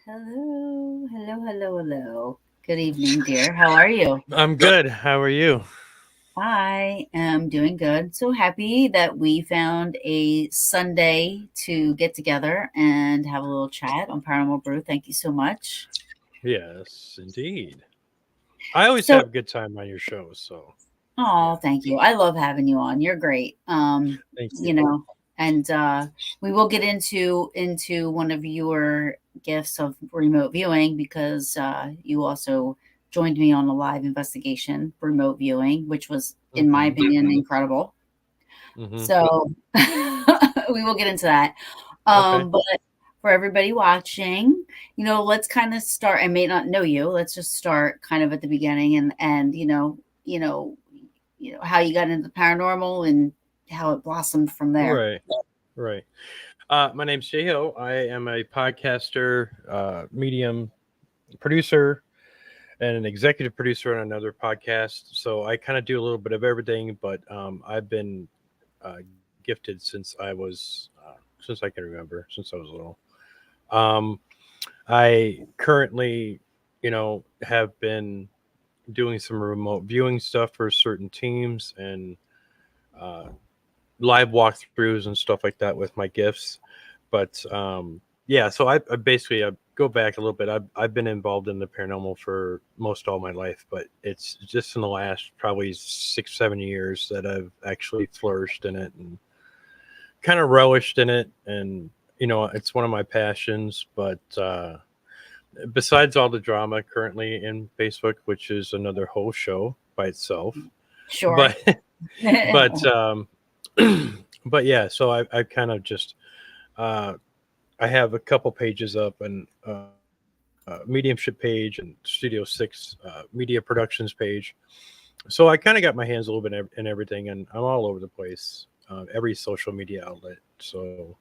Hello, hello, hello, hello. Good evening, dear. How are you? I'm good. How are you? I am doing good. So happy that we found a Sunday to get together and have a little chat on Paranormal Brew. Thank you so much. Yes, indeed. I always So, have a good time on your shows, so oh, yeah. thank you. I love having you on. You're great. Thank You you. know, and we will get into one of your gifts of remote viewing because you also joined me on a live investigation remote viewing, which was, in my Hmm. opinion, incredible. Hmm. So we will get into that. Okay. But for everybody watching, let's kind of start. I may not know you. Let's just start kind of at the beginning and how you got into the paranormal and how it blossomed from there. Right. Right. My name's Jay Hill. I am a podcaster, medium producer, and an executive producer on another podcast. So I kind of do a little bit of everything, but I've been gifted since I can remember, since I was little. Um, I currently, have been doing some remote viewing stuff for certain teams and uh, live walkthroughs and stuff like that with my gifts. But yeah, so I basically I go back a little bit. I've been involved in the paranormal for most all my life, but it's just in the last probably 6 7 years that I've actually flourished in it and kind of relished in it. And it's one of my passions. But besides all the drama currently in Facebook, which is another whole show by itself, Sure. but but but yeah, so I kind of just uh I have a couple pages up and mediumship page and Studio Six media productions page. So I kind of got my hands a little bit in everything, and I'm all over the place, every social media outlet. So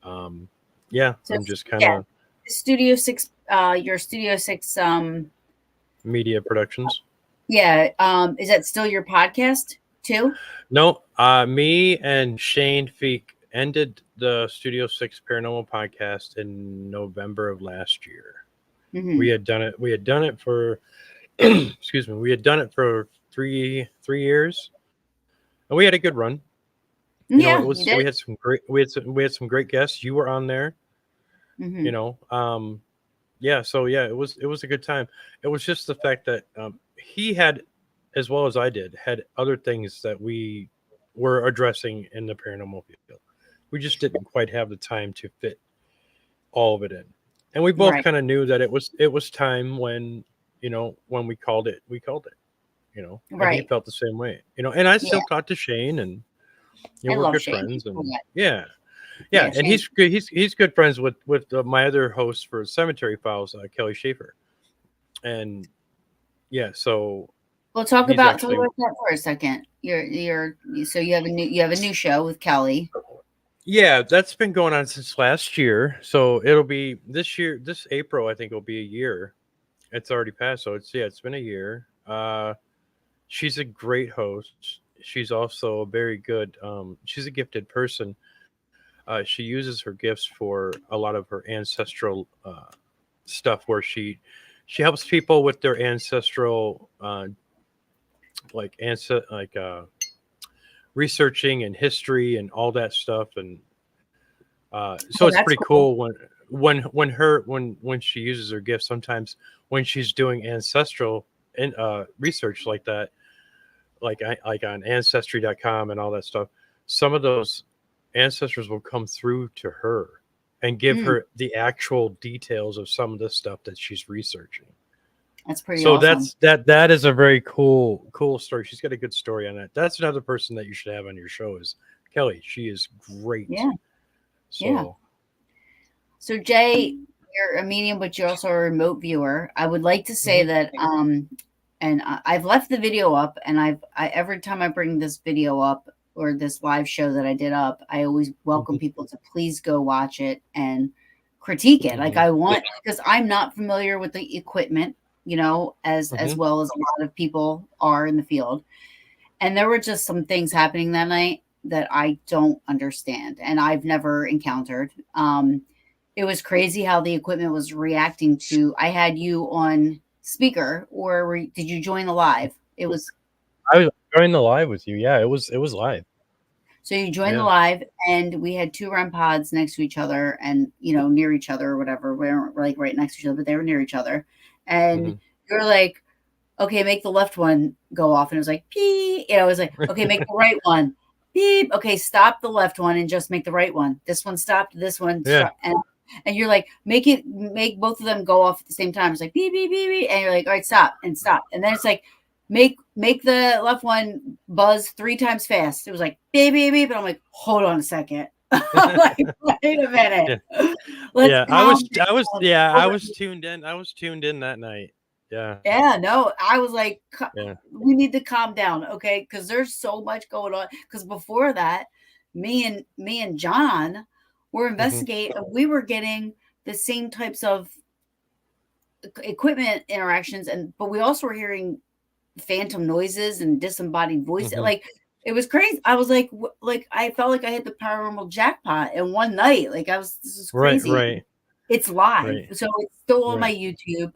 um, yeah, So I'm just kind yeah, of Studio Six. Your Studio Six. media productions. Yeah. Is that still your podcast too? No, me and Shane Feek ended the Studio Six Paranormal podcast in November of last year. Mm-hmm. We had done it. We had done it for excuse me. We had done it for three years, and we had a good run. It Yeah, was you we did. had some great we had some great guests. You were on there. Mm-hmm. You know, yeah. So yeah, it was a good time. It was just the fact that he had, as well as I did, had other things that we were addressing in the paranormal field. We just didn't quite have the time to fit all of it in. And we both Right. kind of knew that it was time when when we called it. And he Right. felt the same way. And I Yeah. still talk to Shane, and I we're love good Shane. friends, Oh, and yeah. yeah, yeah, Yeah. and Shane. he's good friends with my other host for Cemetery Files, Kelly Schaefer, and yeah, so Well, he's talk actually about that for a second. So you have a new show with Kelly. yeah, that's been going on since last year. So it'll be this year, this April, I think it'll be a year. It's already passed, so it's been a year. She's a great host. She's also a very good. She's a gifted person. She uses her gifts for a lot of her ancestral stuff, where she helps people with their ancestral researching and history and all that stuff. And so Oh, it's that's pretty cool. cool when when she uses her gift, sometimes when she's doing ancestral research like that, like on ancestry.com and all that stuff, some of those ancestors will come through to her and give Mm, her the actual details of some of the stuff that she's researching. that's pretty So awesome. that is a very cool story. She's got a good story on that. That's another person that you should have on your show is Kelly. She is great. Yeah. Yeah. So So Jay, you're a medium, but you're also a remote viewer. I would like to say mhm, that, and I've left the video up, and every time I bring this video up or this live show that I did up, I always welcome mhm, people to please go watch it and critique it. Like mhm, I want, because I'm not familiar with the equipment, as mhm, well as a lot of people are in the field. And there were just some things happening that night that I don't understand and I've never encountered. It was crazy how the equipment was reacting to. I had you on speaker, or did you join the live? It was I was joining the live with you. Yeah, it was live. So you joined the Yeah. live, and we had two REM pods next to each other, and near each other or whatever. We weren't like right next to each other, but they were near each other. And Mhm. you're like, okay, make the left one go off. And it was like, beep. It was like, okay, make the right one. Beep. Okay, stop the left one and just make the right one. This one stopped, this one Yeah. stopped. And you're like, make both of them go off at the same time. It's like beep, beep, beep, beep. And you're like, all right, stop and stop. And then it's like, make the left one buzz 3 times fast. It was like beep, beep, beep. And I'm like, hold on a second. I'm like, wait a minute. Yeah. Let's Yeah. calm down. I was tuned in. I was tuned in that night. Yeah. Yeah, no, I was like, Yeah. we need to calm down, okay? Because there's so much going on. Because before that, me and John were Mhm. investigating. We were getting the same types of equipment interactions, but we also were hearing phantom noises and disembodied voices. Mhm. Like it was crazy. I was like, like I felt like I hit the paranormal jackpot in one night. Like this is Right, crazy. right, It's live, right, so it's still on my right, YouTube.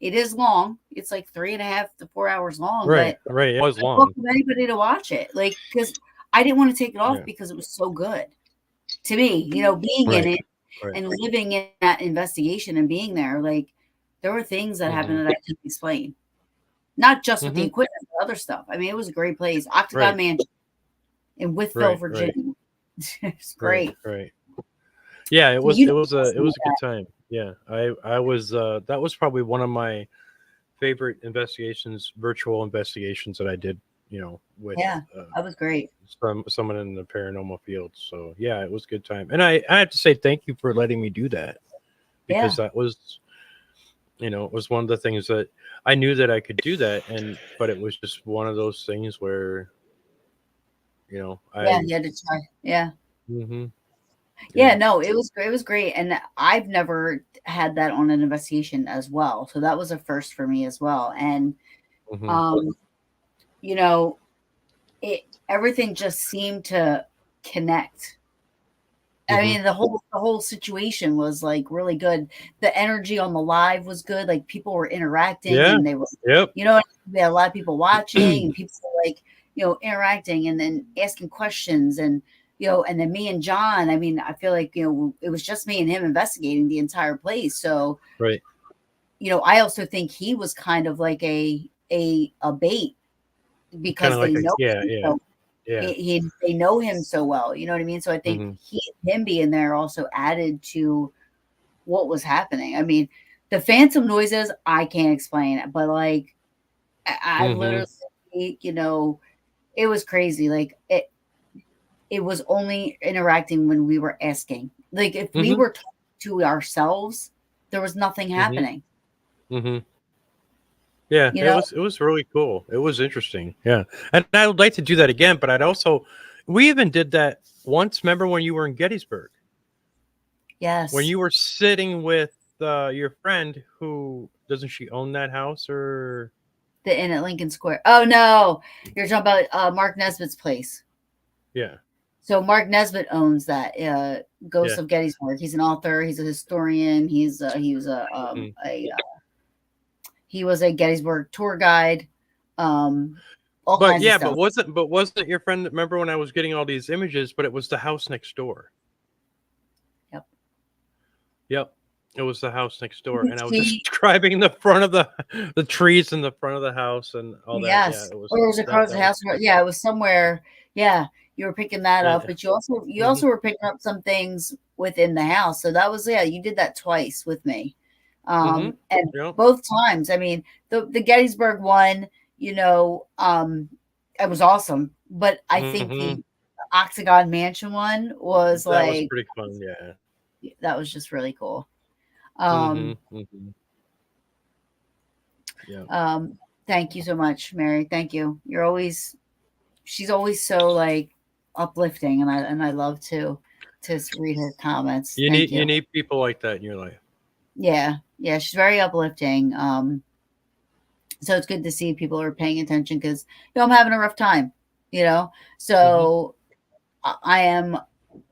It is long. It's like 3.5 to 4 hours long, right, but right. It was I long. welcome anybody to watch it. Like, because I didn't want to take it off Yeah. because it was so good to me. Being in Right. it Right. and living in that investigation and being there, like there were things that happened Mhm. that I couldn't explain. Not just with the Mhm. equipment, but other stuff. I mean, it was a great place. Octagon Right. Mansion in Withville, Right. Right. Virginia. It's Right. great. Right. Yeah, So you it was a good time. Yeah. I was that was probably one of my favorite investigations, virtual investigations that I did, with yeah, that was great. someone in the paranormal field. So yeah, it was a good time. And I have to say thank you for letting me do that because Yeah, that was, it was one of the things that I knew that I could do that, but it was just one of those things where, yeah, I you had to try. Yeah. hmm Yeah, yeah. no, it was great, and I've never had that on an investigation as well, so that was a first for me as well, and, hmm um, you know, everything just seemed to connect. I hmm mean, the whole situation was, like, really good. The energy on the live was good, like, people were interacting, Yeah. and they were Yep. we had a lot of people watching, and people were, like, interacting and then asking questions, and then me and John, I mean, I feel like, it was just me and him investigating the entire place, so, Right. I also think he was kind of like a bait Kind because of they like a know yeah, him yeah, so yeah. they know him so well, you know what I mean? So I think hmm him being there also added to what was happening. I mean, the phantom noises I can't explain, but like I hmm literally, you know, it was crazy. Like it was only interacting when we were asking. Like if we hmm were talking to ourselves, there was nothing hmm happening. hmm Yeah, You know? it was really cool. It was interesting. Yeah, and I would like to do that again. But I'd also, we even did that once. Remember when you were in Gettysburg, when Yes. you were sitting with your friend who doesn't she own that house or The inn at Lincoln Square. Oh no, you're talking about Mark Nesbitt's place. yeah, So Mark Nesbitt owns that Ghosts yeah, of Gettysburg. He's an author. He's a historian. mhm. He was a Gettysburg tour guide. Um, all But kinds of yeah, stuff. but wasn't your friend? Remember when I was getting all these images? But it was the house next door. Yep. Yep. It was the house next You door, could and I was see, describing the front of the trees in the front of the house and all that. Yeah, yes, it was or it was that across the that was house. Yeah, it was somewhere. Yeah, you were picking that up, yeah. but you also Mhm. were picking up some things within the house. So that was, yeah, you did that twice with me, Mhm. and Yep. both times. I mean, the Gettysburg one, it was awesome, but I think Mhm. the Octagon Mansion one was That was like pretty fun, yeah. that was just really cool. Um, Mhm. Mhm. Yeah. um, thank you so much, Mary. Thank you. She's always so like uplifting, and I love to read her comments. Thank You you. need people like that in your life. Yeah, yeah, she's very uplifting. So it's good to see people are paying attention because I'm having a rough time, you know. Mhm. So I am.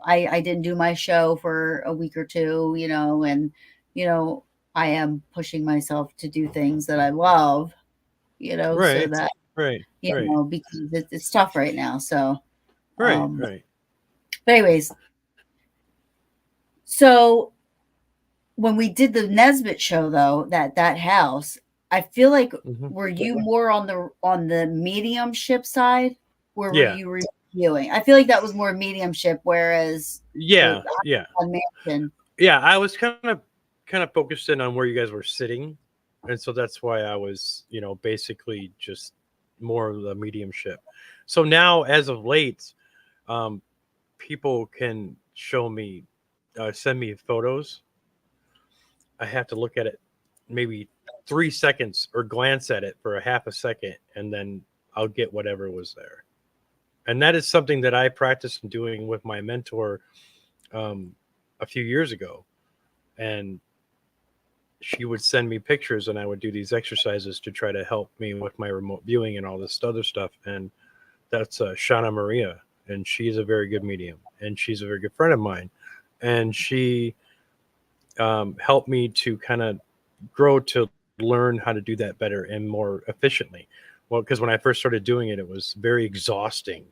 I didn't do my show for a week or two, and you know I am pushing myself to do things that I love, so Right. that Right. Right. because it's tough right now. So, Right. um, Right. but anyways, so when we did the Nesbitt show, though, that house, I feel like Mhm. were you more on the mediumship side, or were Yeah. you reviewing? I feel like that was more mediumship, whereas the Yeah. Yeah. on Mansion. Yeah, I was kind of focused in on where you guys were sitting, and so that's why I was, basically just more of the mediumship. So now, as of late, um, people can send me photos. I have to look at it maybe 3 seconds or glance at it for a half a second, and then I'll get whatever was there. And that is something that I practiced doing with my mentor um, a few years ago. And she would send me pictures, and I would do these exercises to try to help me with my remote viewing and all this other stuff. And that's Shauna Maria, and she's a very good medium, and she's a very good friend of mine. And she helped me to kind of grow to learn how to do that better and more efficiently. Well, because when I first started doing it, it was very exhausting.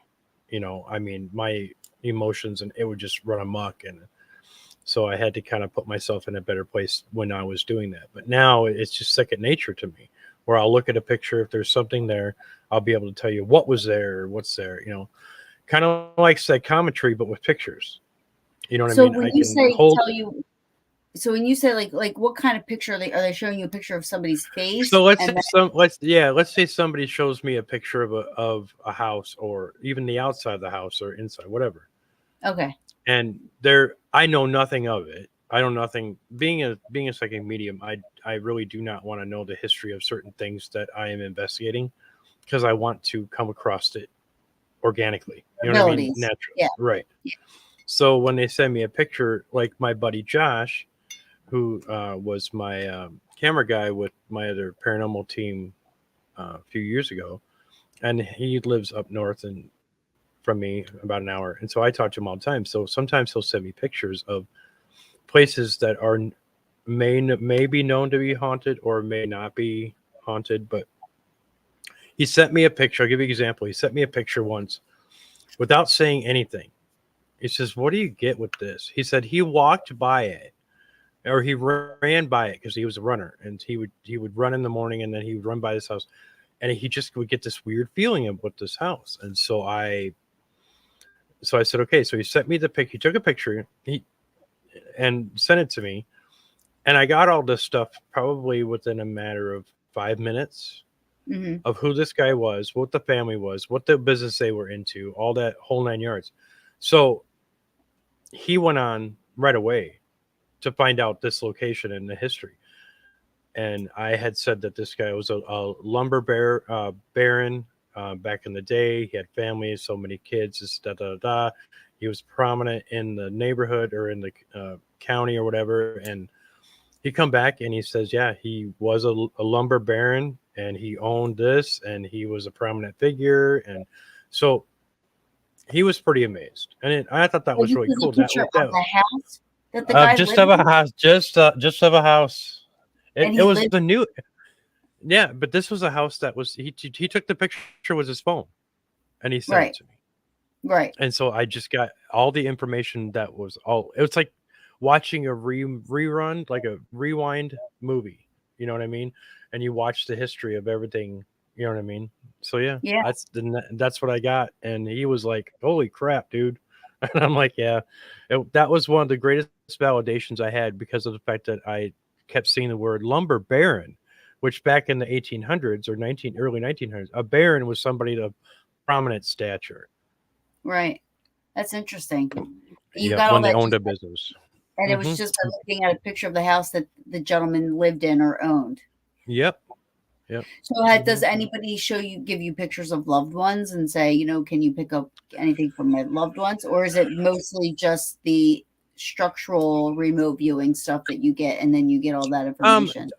I mean, my emotions and it would just run amok, and so I had to kind of put myself in a better place when I was doing that. But now it's just second nature to me, where I'll look at a picture. If there's something there, I'll be able to tell you what was there or what's there. Kind of like psychometry, but with pictures. You know what I So mean? I when you can say hold. tell you, so when you say like what kind of picture are they showing you a picture of somebody's face So let's say and then let's say somebody shows me a picture of a house or even the outside of the house or inside, whatever. okay, And there I know nothing of it. I know nothing. Being a psychic medium, I really do not want to know the history of certain things that I am investigating because I want to come across it organically. You know what I mean? abilities? Naturally. Yeah. Right. So when they send me a picture, like my buddy Josh, who was my camera guy with my other paranormal team a few years ago, and he lives up north and from me about an hour, and so I talk to him all the time. So sometimes he'll send me pictures of places that may be known to be haunted or may not be haunted. But he sent me a picture. I'll give you an example. He sent me a picture once without saying anything. He says, "What do you get with this?" He said he walked by it or he ran by it because he was a runner, and he would run in the morning and then he would run by this house, and he just would get this weird feeling of with this house. And so I said, okay. So he sent me the pic. He took a picture. And sent it to me, and I got all this stuff probably within a matter of 5 minutes Hmm. of who this guy was, what the family was, what the business they were into, all that whole 9 yards. So he went on right away to find out this location and the history. And I had said that this guy was a baron back in the day. He had family, so many kids, this, da, da, da. He was prominent in the neighborhood or in the county or whatever. And he come back and he says, yeah, he was a lumber baron and he owned this and he was a prominent figure. And so he was pretty amazed. And I thought that So was this really is cool. a picture of That the house that the guy just lived of a in, house, just of a house. and It he was lived the new, yeah, but this was a house that was he took the picture with his phone and he sent it to right, me. right. And so I just got all the information that was all it was like watching a rerun, like a rewind movie. You know what I mean? And you watch the history of everything. You know what I mean? So yeah, Yeah. that's what I got. And he was like, "Holy crap, dude!" And I'm like, "Yeah." That was one of the greatest validations I had because of the fact that I kept seeing the word lumber baron, which back in the 1800s or 19 early 1900s, a baron was somebody of prominent stature. Right. That's interesting. You Yep, got all when they that owned just, a business. and it was Hmm. just by looking at a picture of the house that the gentleman lived in or owned. Yep. Yep. So, Hmm. does anybody give you pictures of loved ones and say, can you pick up anything from my loved ones, or is it mostly just the structural remote viewing stuff that you get, and then you get all that Um, information?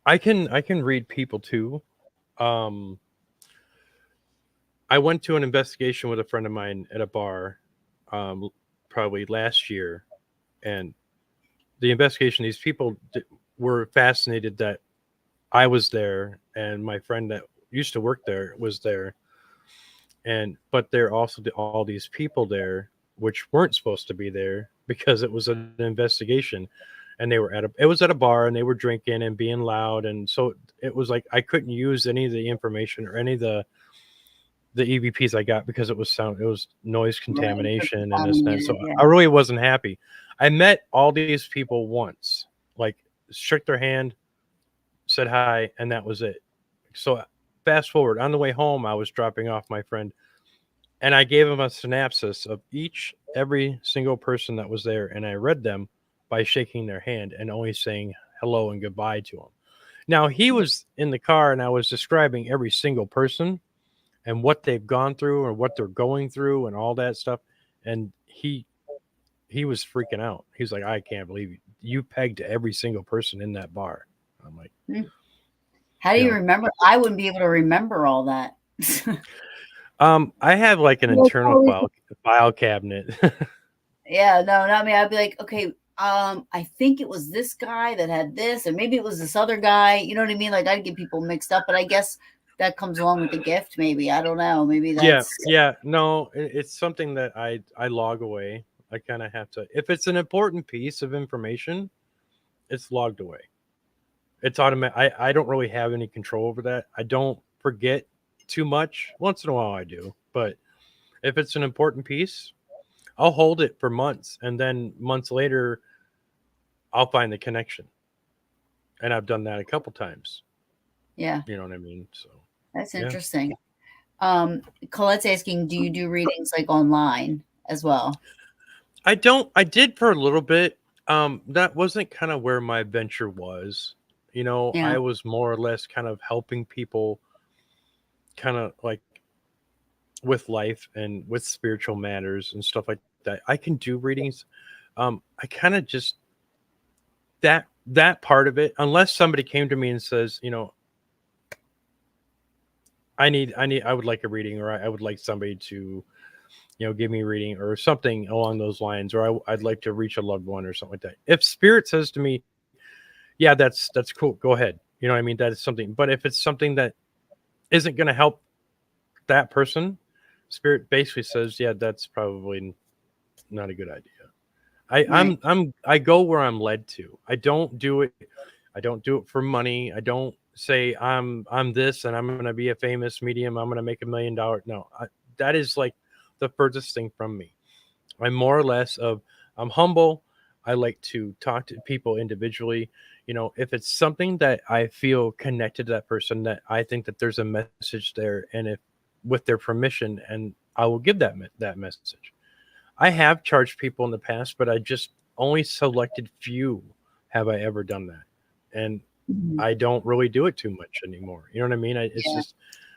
I can read people too. Um, I went to an investigation with a friend of mine at a bar, probably last year, and the investigation. These people were fascinated that I was there, and my friend that used to work there was there, and but there are also all these people there which weren't supposed to be there because it was an investigation, and they were it was at a bar and they were drinking and being loud, and so it was like I couldn't use any of the information or any of the EVPs I got because it was noise Right. So contamination and this and that. So contaminated, yeah. I really wasn't happy. I met all these people once, like shook their hand, said hi, and that was it. So fast forward on the way home, I was dropping off my friend, and I gave him a synopsis of every single person that was there, and I read them by shaking their hand and only saying hello and goodbye to them. Now he was in the car, and I was describing every single person and what they've gone through or what they're going through and all that stuff. And he was freaking out. He's like, I can't believe you pegged every single person in that bar. I'm like, Hmm. How do you you know, remember? I wouldn't be able to remember all that. I have like an Like, internal always, file cabinet. yeah, no, not me. I'd be like, okay, I think it was this guy that had this, or maybe it was this other guy. You know what I mean? Like, I'd get people mixed up, but I guess that comes along with the gift. Maybe I don't know. Maybe Yeah, that's yeah. No, it's something that I log away. I kind of have to. If it's an important piece of information, it's logged away. It's automatic. I don't really have any control over that. I don't forget too much. Once in a while, I do, but if it's an important piece, I'll hold it for months, and then months later, I'll find the connection. And I've done that a couple times. yeah, You know what I mean? So that's yeah. interesting. Colette's asking, do you do readings like online as well? I don't. I did for a little bit. That wasn't kind of where my venture was. You know, Yeah, I was more or less kind of helping people, kind of like with life and with spiritual matters and stuff like that. I can do readings. I kind of just that part of it. Unless somebody came to me and says, I would like a reading, or I would like somebody to, give me a reading or something along those lines, or I'd like to reach a loved one or something like that. If spirit says to me, yeah, that's cool, go ahead. You know what I mean? That is something. But if it's something that isn't going to help that person, spirit basically says, yeah, that's probably not a good idea. right. I go where I'm led to. I don't do it for money. I don't say I'm this and I'm going to be a famous medium. I'm going to make $1 million. No, that is like the furthest thing from me. I'm more or less of I'm humble. I like to talk to people individually. If it's something that I feel connected to that person, that I think that there's a message there, and if with their permission, and I will give that message. I have charged people in the past, but I just only selected few have I ever done that, and Mhm. I don't really do it too much anymore. You know what I mean? It's Yeah, just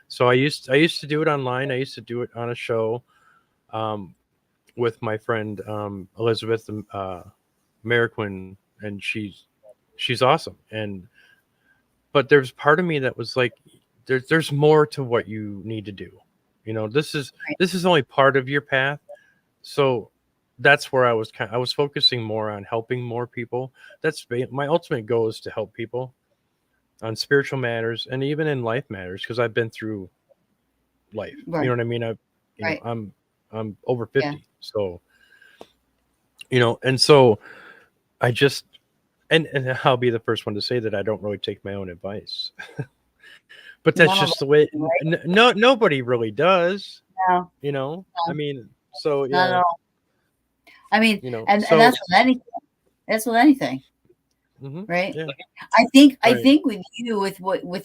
so I used to do it online. I used to do it on a show. Um, with my friend Elizabeth Merriquin, and she's awesome. And but there's part of me that was like, there's more to what you need to do. right. This is only part of your path. So that's where I was focusing more on helping more people. My ultimate goal is to help people on spiritual matters and even in life matters, because I've been through life. You Right. know what I mean? Right. I'm over Yeah. 50, so And so I just and I'll be the first one to say that I don't really take my own advice. But that's None of just us the way do, right? no nobody really does, No, I no, mean, so not at yeah, all. I mean, and so that's with anything. That's with anything, right? yeah, right. I think with you, with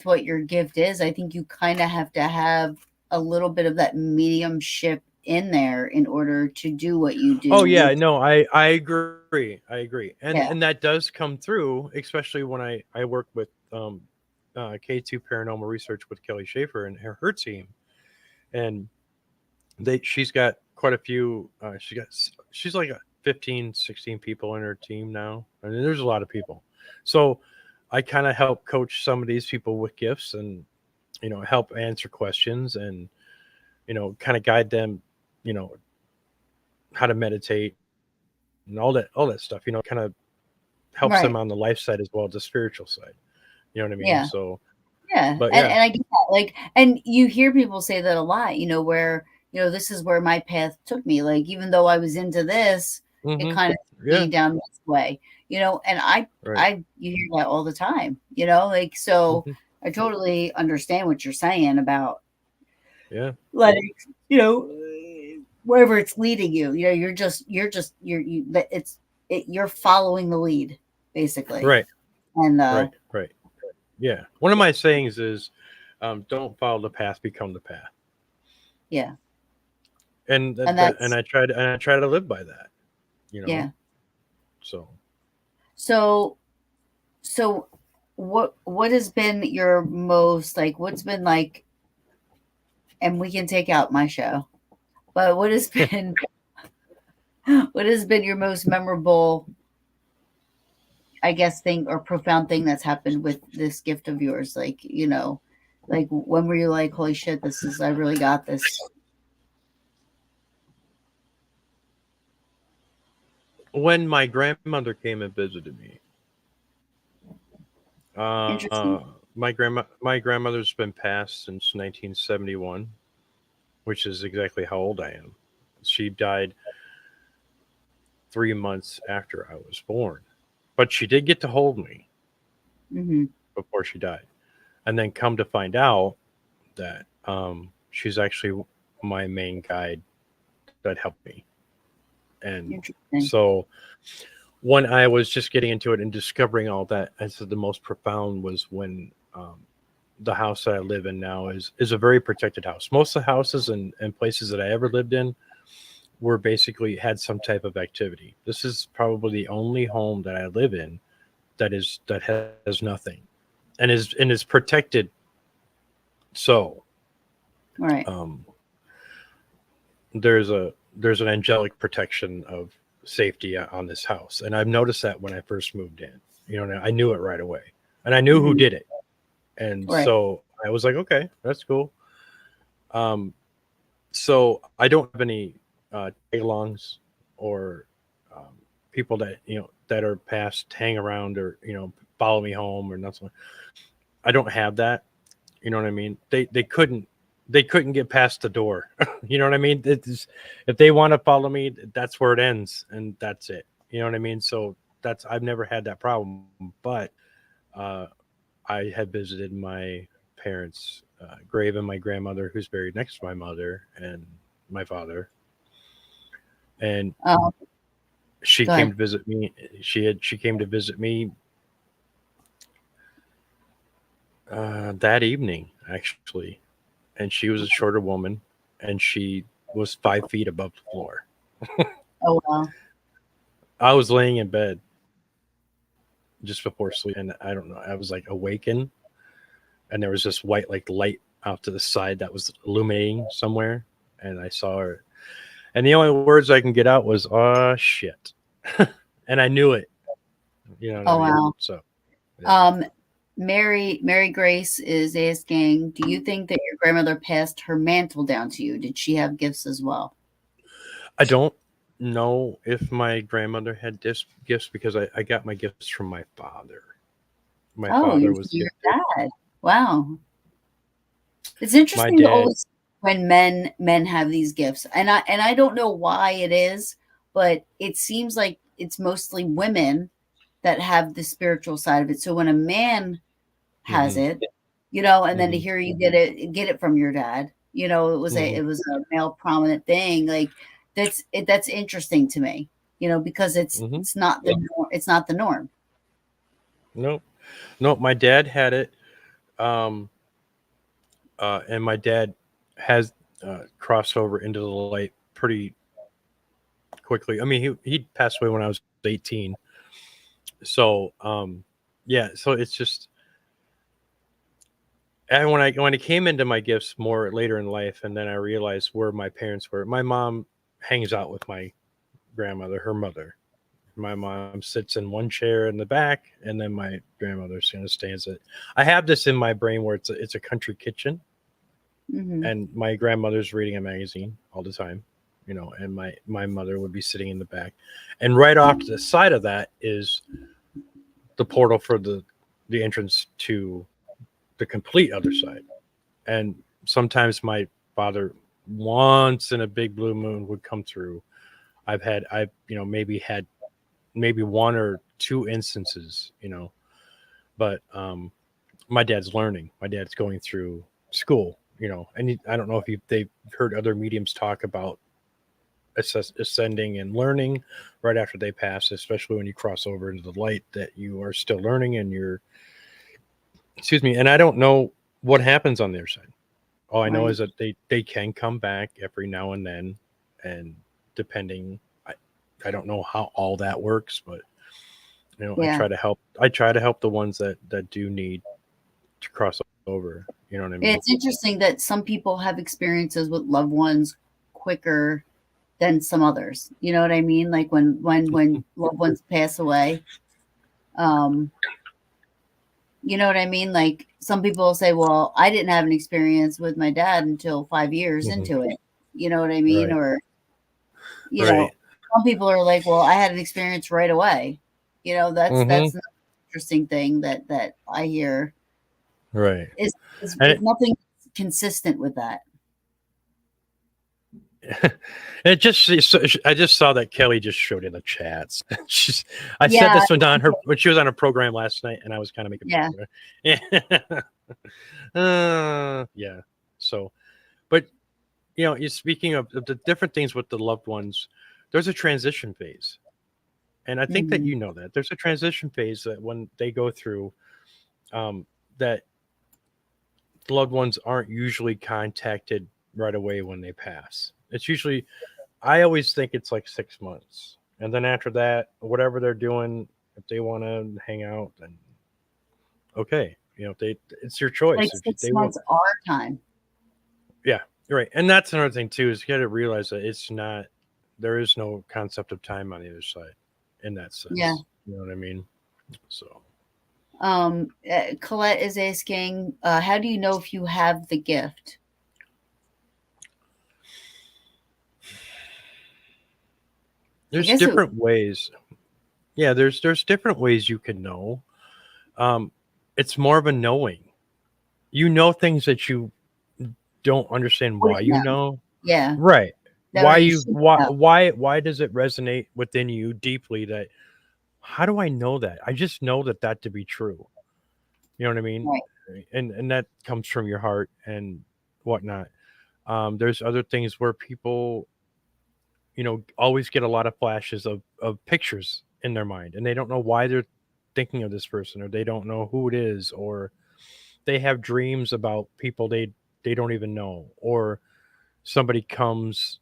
what your gift is, I think you kind of have to have a little bit of that mediumship in there in order to do what you do Oh yeah, with. no, I agree. I agree. And Yeah. that does come through, especially when I work with K2 Paranormal Research with Kelly Schaefer and her team. And she's got quite a few she's like a 15, 16 people in her team now. I mean, there's a lot of people. So I kind of help coach some of these people with gifts and help answer questions and kind of guide them, you know, how to meditate and all that stuff, kind of helps them on the Right. life side as well as the spiritual side. You know what I mean? Yeah. So, Yeah, but yeah. and I get that, like, and you hear people say that a lot, where, this is where my path took me, like, even though I was into this, it Hmm. kind of took Yeah. me down this way, and Right. you hear that all the time, like, so Hmm. I totally understand what you're saying about Yeah. letting, you know, wherever it's leading you, that you're following the lead, basically, Right. and, Right. Right. Yeah. One of my sayings is, don't follow the path, become the path. yeah, And and and that's I try to live by that, you know? yeah. So So So what has been your most like what's been like, and we can take out my show, but what has been what has been your most memorable, I guess, thing or profound thing that's happened with this gift of yours? Like when were you like, holy shit, I really got this. when my grandmother came and visited me, Interesting. my grandmother's been passed since 1971, which is exactly how old I am. She died 3 months after I was born, but she did get to hold me Hmm. before she died. And then come to find out that she's actually my main guide that helped me. And Interesting. so when I was just getting into it and discovering all that, I said the most profound was when the house that I live in now is a very protected house. Most of the houses and places that I ever lived in were basically had some type of activity. This is probably the only home that I live in that has nothing and is protected. So Right. um, there's an angelic protection of safety on this house, and I've noticed that when I first moved in. And I knew it right away, and I knew who Hmm. did it, and Right. so I was like, okay, that's cool. Um, so I don't have any tag-alongs or um, people that that are past hang around or follow me home or nothing. I don't have that. You know what I mean? They couldn't get past the door. You know what I mean? If they want to follow me, that's where it ends, and that's it. You know what I mean? So that's I've never had that problem, but uh, I had visited my parents' grave and my grandmother, who's buried next to my mother and my father, and Um, she Go came ahead. to visit me. She came to visit me that evening, actually, and she was a shorter woman, and she was 5 feet above the floor. Oh wow. I was laying in bed just before sleep, and I don't know. I was like awakened, and there was this white like light out to the side that was illuminating somewhere, and I saw her. And the only words I can get out was "oh shit," and I knew it. You know what I Oh mean? wow. So yeah, Um, Mary Grace is asking, do you think that your grandmother passed her mantle down to you? Did she have gifts as well? I don't know if my grandmother had gifts because I got my gifts from my father. My Oh, father was your gifted. dad. Wow. It's My interesting to dad. always when men have these gifts. And I don't know why it is, but it seems like it's mostly women that have the spiritual side of it. So when a man has Hmm. it, you know, and then to Hmm. hear you get it from your dad, you know, Hmm. it was a male prominent thing. Like that's interesting to me, you know, because Hmm. it's not the it's not the norm. Nope. Nope. My dad had it. Um, and my dad has crossed over into the light pretty quickly. I mean, he passed away when I was 18. So, yeah. So it's just, and when I came into my gifts more later in life, and then I realized where my parents were. My mom hangs out with my grandmother, her mother. My mom sits in one chair in the back, and then my grandmother kind of stands it. I have this in my brain where it's a country kitchen, Hmm. and my grandmother's reading a magazine all the time, and my mother would be sitting in the back, and right off to the side of that is the portal for the entrance to the complete other side. And sometimes my father, once in a big blue moon, would come through. I've maybe had maybe one or two instances, but my dad's learning. My dad's going through school, and I don't know if they've heard other mediums talk about ascending and learning right after they pass, especially when you cross over into the light, that you are still learning and excuse me. And I don't know what happens on their side. All I know Right. is that they can come back every now and then, and depending, I, I don't know how all that works, but I Yeah. try to help. I try to help the ones that do need to cross over. You know what I mean? It's interesting that some people have experiences with loved ones quicker than some others. You know what I mean? Like when loved ones pass away, um, you know what I mean? Like some people say, "Well, I didn't have an experience with my dad until 5 years Hmm. into it." You know what I mean? Right. Or you Right. know, some people are like, "Well, I had an experience right away." You know, Hmm. that's an interesting thing that I hear Right. is And nothing consistent with that. it just I just saw that Kelly just showed in the chats. I said Yeah, this one on her when she was on a program last night, and I was kind of making fun yeah, of her. Yeah. Yeah. So, but you speaking of the different things with the loved ones, there's a transition phase, and I think that mhm, that there's a transition phase that when they go through, that loved ones aren't usually contacted right away when they pass. It's usually, I always think it's like 6 months. And then after that, whatever they're doing, if they want to hang out, then okay. It's your like choice. If six they want, months our time. yeah, you're right. And that's another thing too, is you got to realize that there is no concept of time on the other side in that Yeah. sense. You know what I mean? So Colette is asking, how do you know if you have the gift? I there's guess it. different ways. Yeah, there's different ways you can know. Um, it's more of a knowing. You know things that you don't understand why Wouldn't you know. know. Yeah, Right. that way you should know. Why does it resonate within you deeply that how do I know that? I just know that to be true. You know what I mean? Right. And that comes from your heart and whatnot. There's other things where people, always get a lot of flashes of pictures in their mind, and they don't know why they're thinking of this person, or they don't know who it is, or they have dreams about people they don't even know, or somebody comes.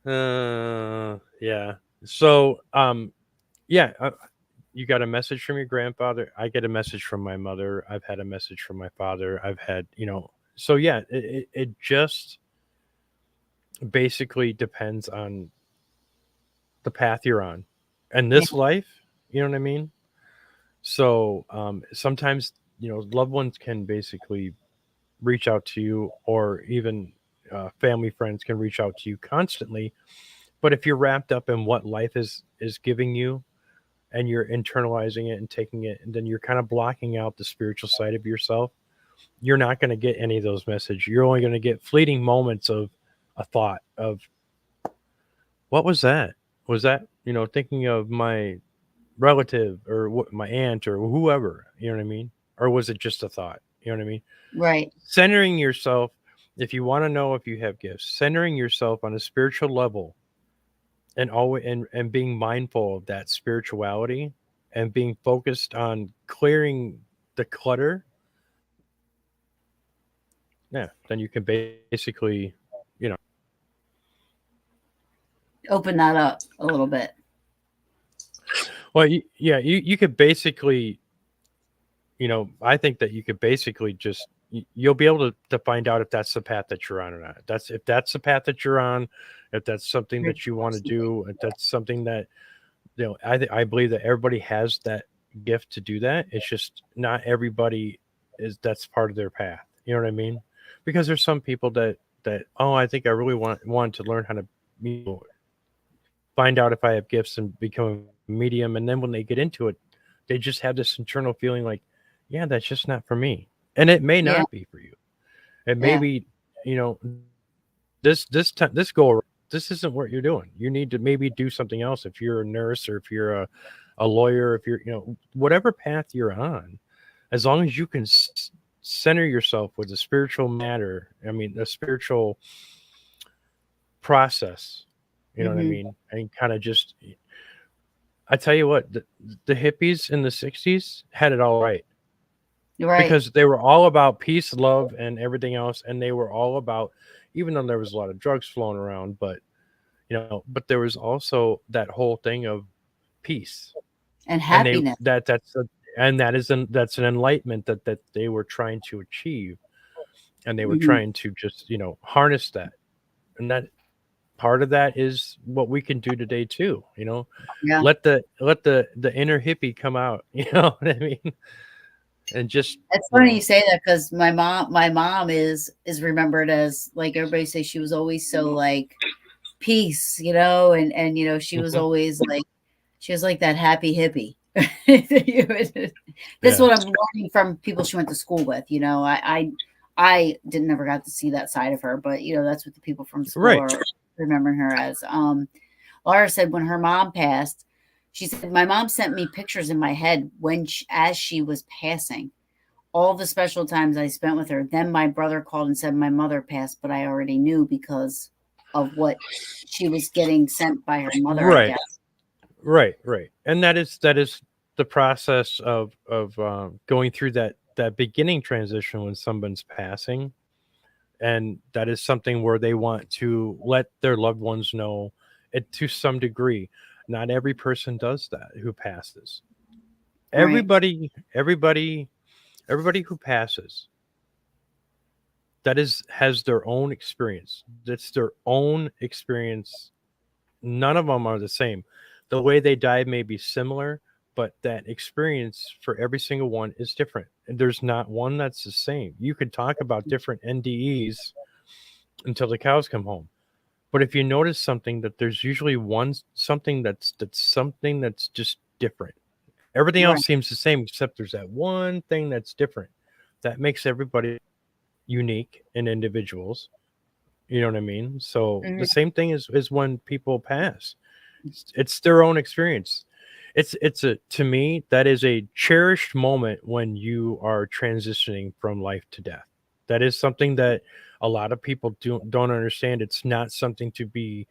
Yeah. So, yeah, you got a message from your grandfather. I get a message from my mother. I've had a message from my father. I've had, so yeah, it just basically depends on the path you're on and Yeah. this life. You know what I mean? So, sometimes, loved ones can basically reach out to you, or even family friends can reach out to you constantly. But if you're wrapped up in what life is giving you, and you're internalizing it and taking it, and then you're kind of blocking out the spiritual side of yourself, you're not going to get any of those messages. You're only going to get fleeting moments of a thought of, what was that? Was that, thinking of my relative or my aunt or whoever, you know what I mean? Or was it just a thought? You know what I mean? Right. Centering yourself, if you want to know if you have gifts, centering yourself on a spiritual level and always and being mindful of that spirituality and being focused on clearing the clutter, yeah, then you can basically, you know, Open that up a little bit. well, yeah, you could basically, I think that you could basically just you'll be able to find out if that's the path that you're on or not. That's if that's the path that you're on, if that's something that you want to do, if that's something that I believe that everybody has that gift to do that. It's just not everybody is that's part of their path. You know what I mean? Because there's some people that oh, I think I really want to learn how to you know, find out if I have gifts and become a medium, and then when they get into it, they just have this internal feeling like, yeah, that's just not for me, and it may Yeah. not be for you. It may Yeah. be, this time this go around, this isn't what you're doing. You need to maybe do something else if you're a nurse or if you're a lawyer, if you're whatever path you're on, as long as you can center yourself with a spiritual matter. I mean, a spiritual process. You know what I Hmm. mean? And kind of just, I tell you what, the hippies in the '60s had it all right Right. because they were all about peace, love, and everything else, and they were all about, even though there was a lot of drugs flowing around, but but there was also that whole thing of peace, And and they happiness. and that's an enlightenment that they were trying to achieve, and they were Hmm. trying to just harness that, and that part of that is what we can do today too. Yeah. Let the inner hippie come out. You know what I mean? And just It's you funny you know say that because my mom is remembered as, like, everybody say, she was always so, like, peace, and she was Mhm. always like, she was like that happy hippie. This is Yeah, what I'm learning from people she went to school with. I didn't never got to see that side of her, but that's what the people from school right. are remembering her as. Laura said when her mom passed, she said my mom sent me pictures in my head as she was passing, all the special times I spent with her. Then my brother called and said my mother passed, but I already knew because of what she was getting sent by her mother, I Right, guess. right, and that is the process of going through that beginning transition when someone's passing, and that is something where they want to let their loved ones know it to some degree. Not every person does that who passes. Right. Everybody who passes, that is has their own experience. That's their own experience. None of them are the same. The way they died may be similar, but that experience for every single one is different. And there's not one that's the same. You could talk about different NDEs until the cows come home. But if you notice something, that there's usually something that's just different. Everything else Right. seems the same except there's that one thing that's different. That makes everybody unique and individuals. You know what I mean? So the Mhm. same thing is when people pass. It's their own experience. It's a to me that is a cherished moment when you are transitioning from life to death. That is something that a lot of people don't understand. It's not something to be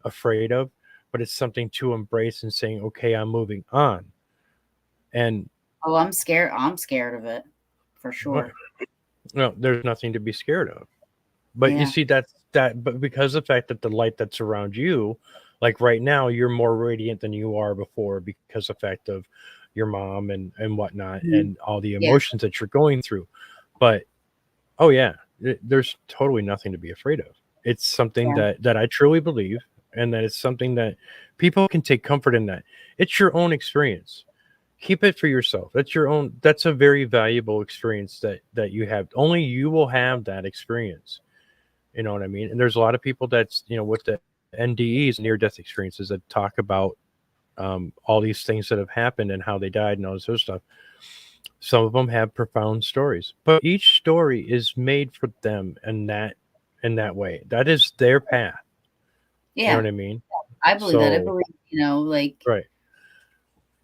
afraid of, but it's something to embrace and saying, okay, I'm moving on. And Oh, I'm scared. I'm scared of it for well, sure. no, there's nothing to be scared of. But you Yeah. see but because of the fact that the light that's around you, like right now, you're more radiant than you are before because of the fact of your mom and whatnot Mhm. and all the Yeah. emotions that you're going through. But oh yeah, there's totally nothing to be afraid of. It's something Yeah. that I truly believe, and that it's something that people can take comfort in. That it's your own experience. Keep it for yourself. That's your own. That's a very valuable experience that you have. Only you will have that experience. You know what I mean? And there's a lot of people that's with the NDEs, near death experiences, that talk about all these things that have happened and how they died and all this other stuff. Some of them have profound stories, but each story is made for them in that way. That is their path. You know Yeah. what I mean? I believe that. I So believe, like, right,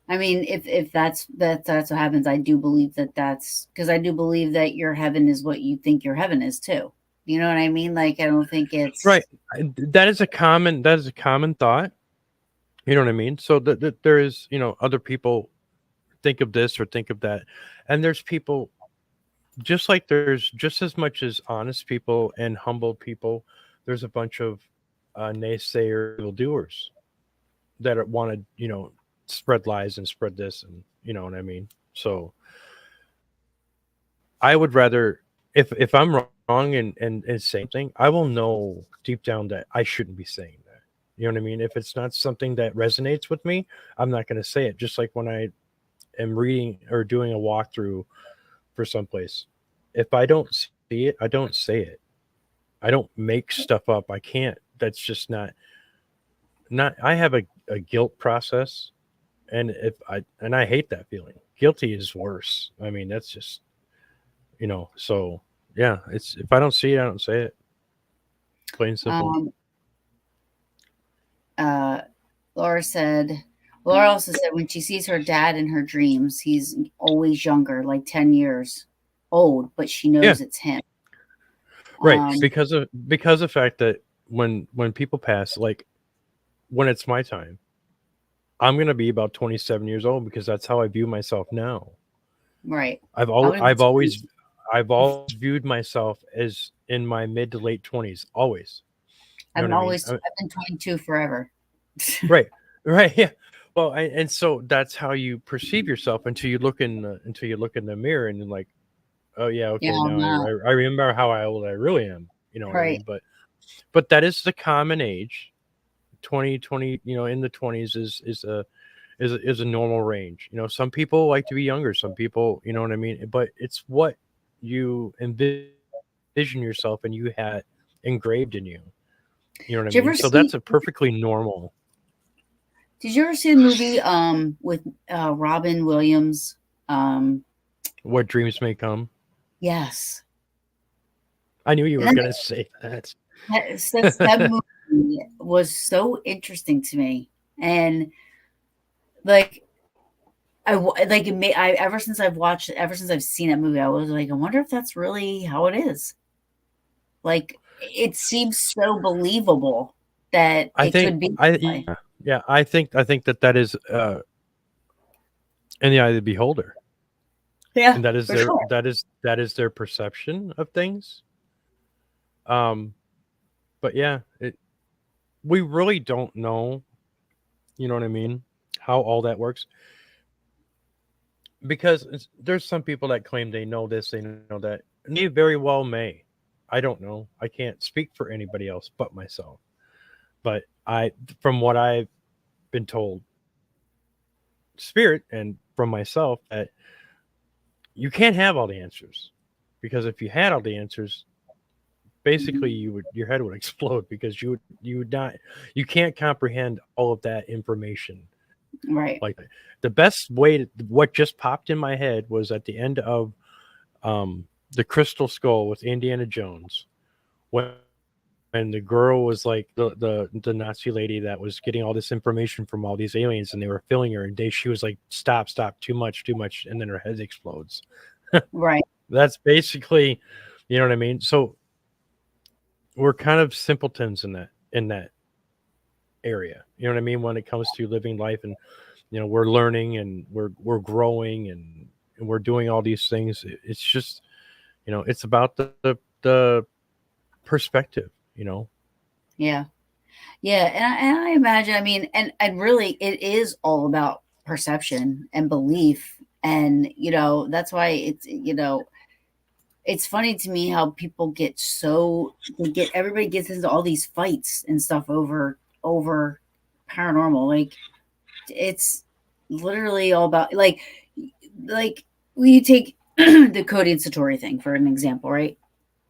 I mean, if that's what happens, I do believe that that's because I do believe that your heaven is what you think your heaven is too. You know what I mean? Like, I don't think right. it's That is a common thought. You know what I mean? So that there is, other people think of this or think of that, and there's people just like there's just as much as honest people and humble people. There's a bunch of naysayer doers that want to, spread lies and spread this, and you know what I mean. So I would rather, if I'm wrong and saying something, I will know deep down that I shouldn't be saying that. You know what I mean? If it's not something that resonates with me, I'm not going to say it. Just like when I am reading or doing a walkthrough for someplace, if I don't see it, I don't say it. I don't make stuff up. I can't. That's just not. I have a guilt process, and if I hate that feeling. Guilty is worse. I mean, that's just, so yeah, it's if I don't see it, I don't say it. Plain and simple. um uh Laura said Laura also said when she sees her dad in her dreams, he's always younger, like 10 years old, but she Yeah, knows it's him. right. Um Because of the fact that when people pass, like when it's my time, I'm gonna be about 27 years old because that's how I view myself now. right. I've I always would be I've 20. always I've always viewed myself as in my mid to late 20s. Always. You know what I mean? I've been 22 forever. Right. Right. Yeah. Well, and so that's how you perceive yourself until you look in the mirror and you're like, oh yeah, Yeah, okay, I'm now not. I remember how old I really am. You know what I Right. mean? But that is the common age. 2020, in the 20s is a normal range. Some people like to be younger. Some people, you know what I mean. But it's what you envision yourself and you had engraved in you. You know what I mean? Did So you ever that's a see perfectly normal. Did you ever see the movie with Robin Williams? Um What dreams may come. yes. I knew you And were then gonna say that. that movie was so interesting to me. And like like it may I ever since I've seen that movie, I was like, I wonder if that's really how it is. Like it seems so believable that I it think could be I that way. yeah, I think that is in the eye of the beholder, Yeah, and that is for sure. their perception of things. Um, but yeah, we really don't know. You know what I mean? How all that works, because there's some people that claim they know this, they know that, and they very well may. I don't know. I can't speak for anybody else but myself. But from what I've been told, spirit, and from myself, that you can't have all the answers, because if you had all the answers, basically your head would explode, because you would not, you can't comprehend all of that information Right. like that. The best way what just popped in my head was at the end of the Crystal Skull with Indiana Jones, when the girl was like the Nazi lady that was getting all this information from all these aliens, and they were filling her, and she was like, stop, too much, and then her head explodes. Right. That's basically, you know what I mean. So we're kind of simpletons in that area. You know what I mean, when it comes to living life, and we're learning, and we're growing, and we're doing all these things. It's just, it's about the perspective. Yeah. Yeah, and I imagine, I mean, and really, it is all about perception and belief, and that's why it's funny to me how people get they get everybody gets into all these fights and stuff over paranormal. Like it's literally all about like when you take the Cody and Satori thing for an example, right?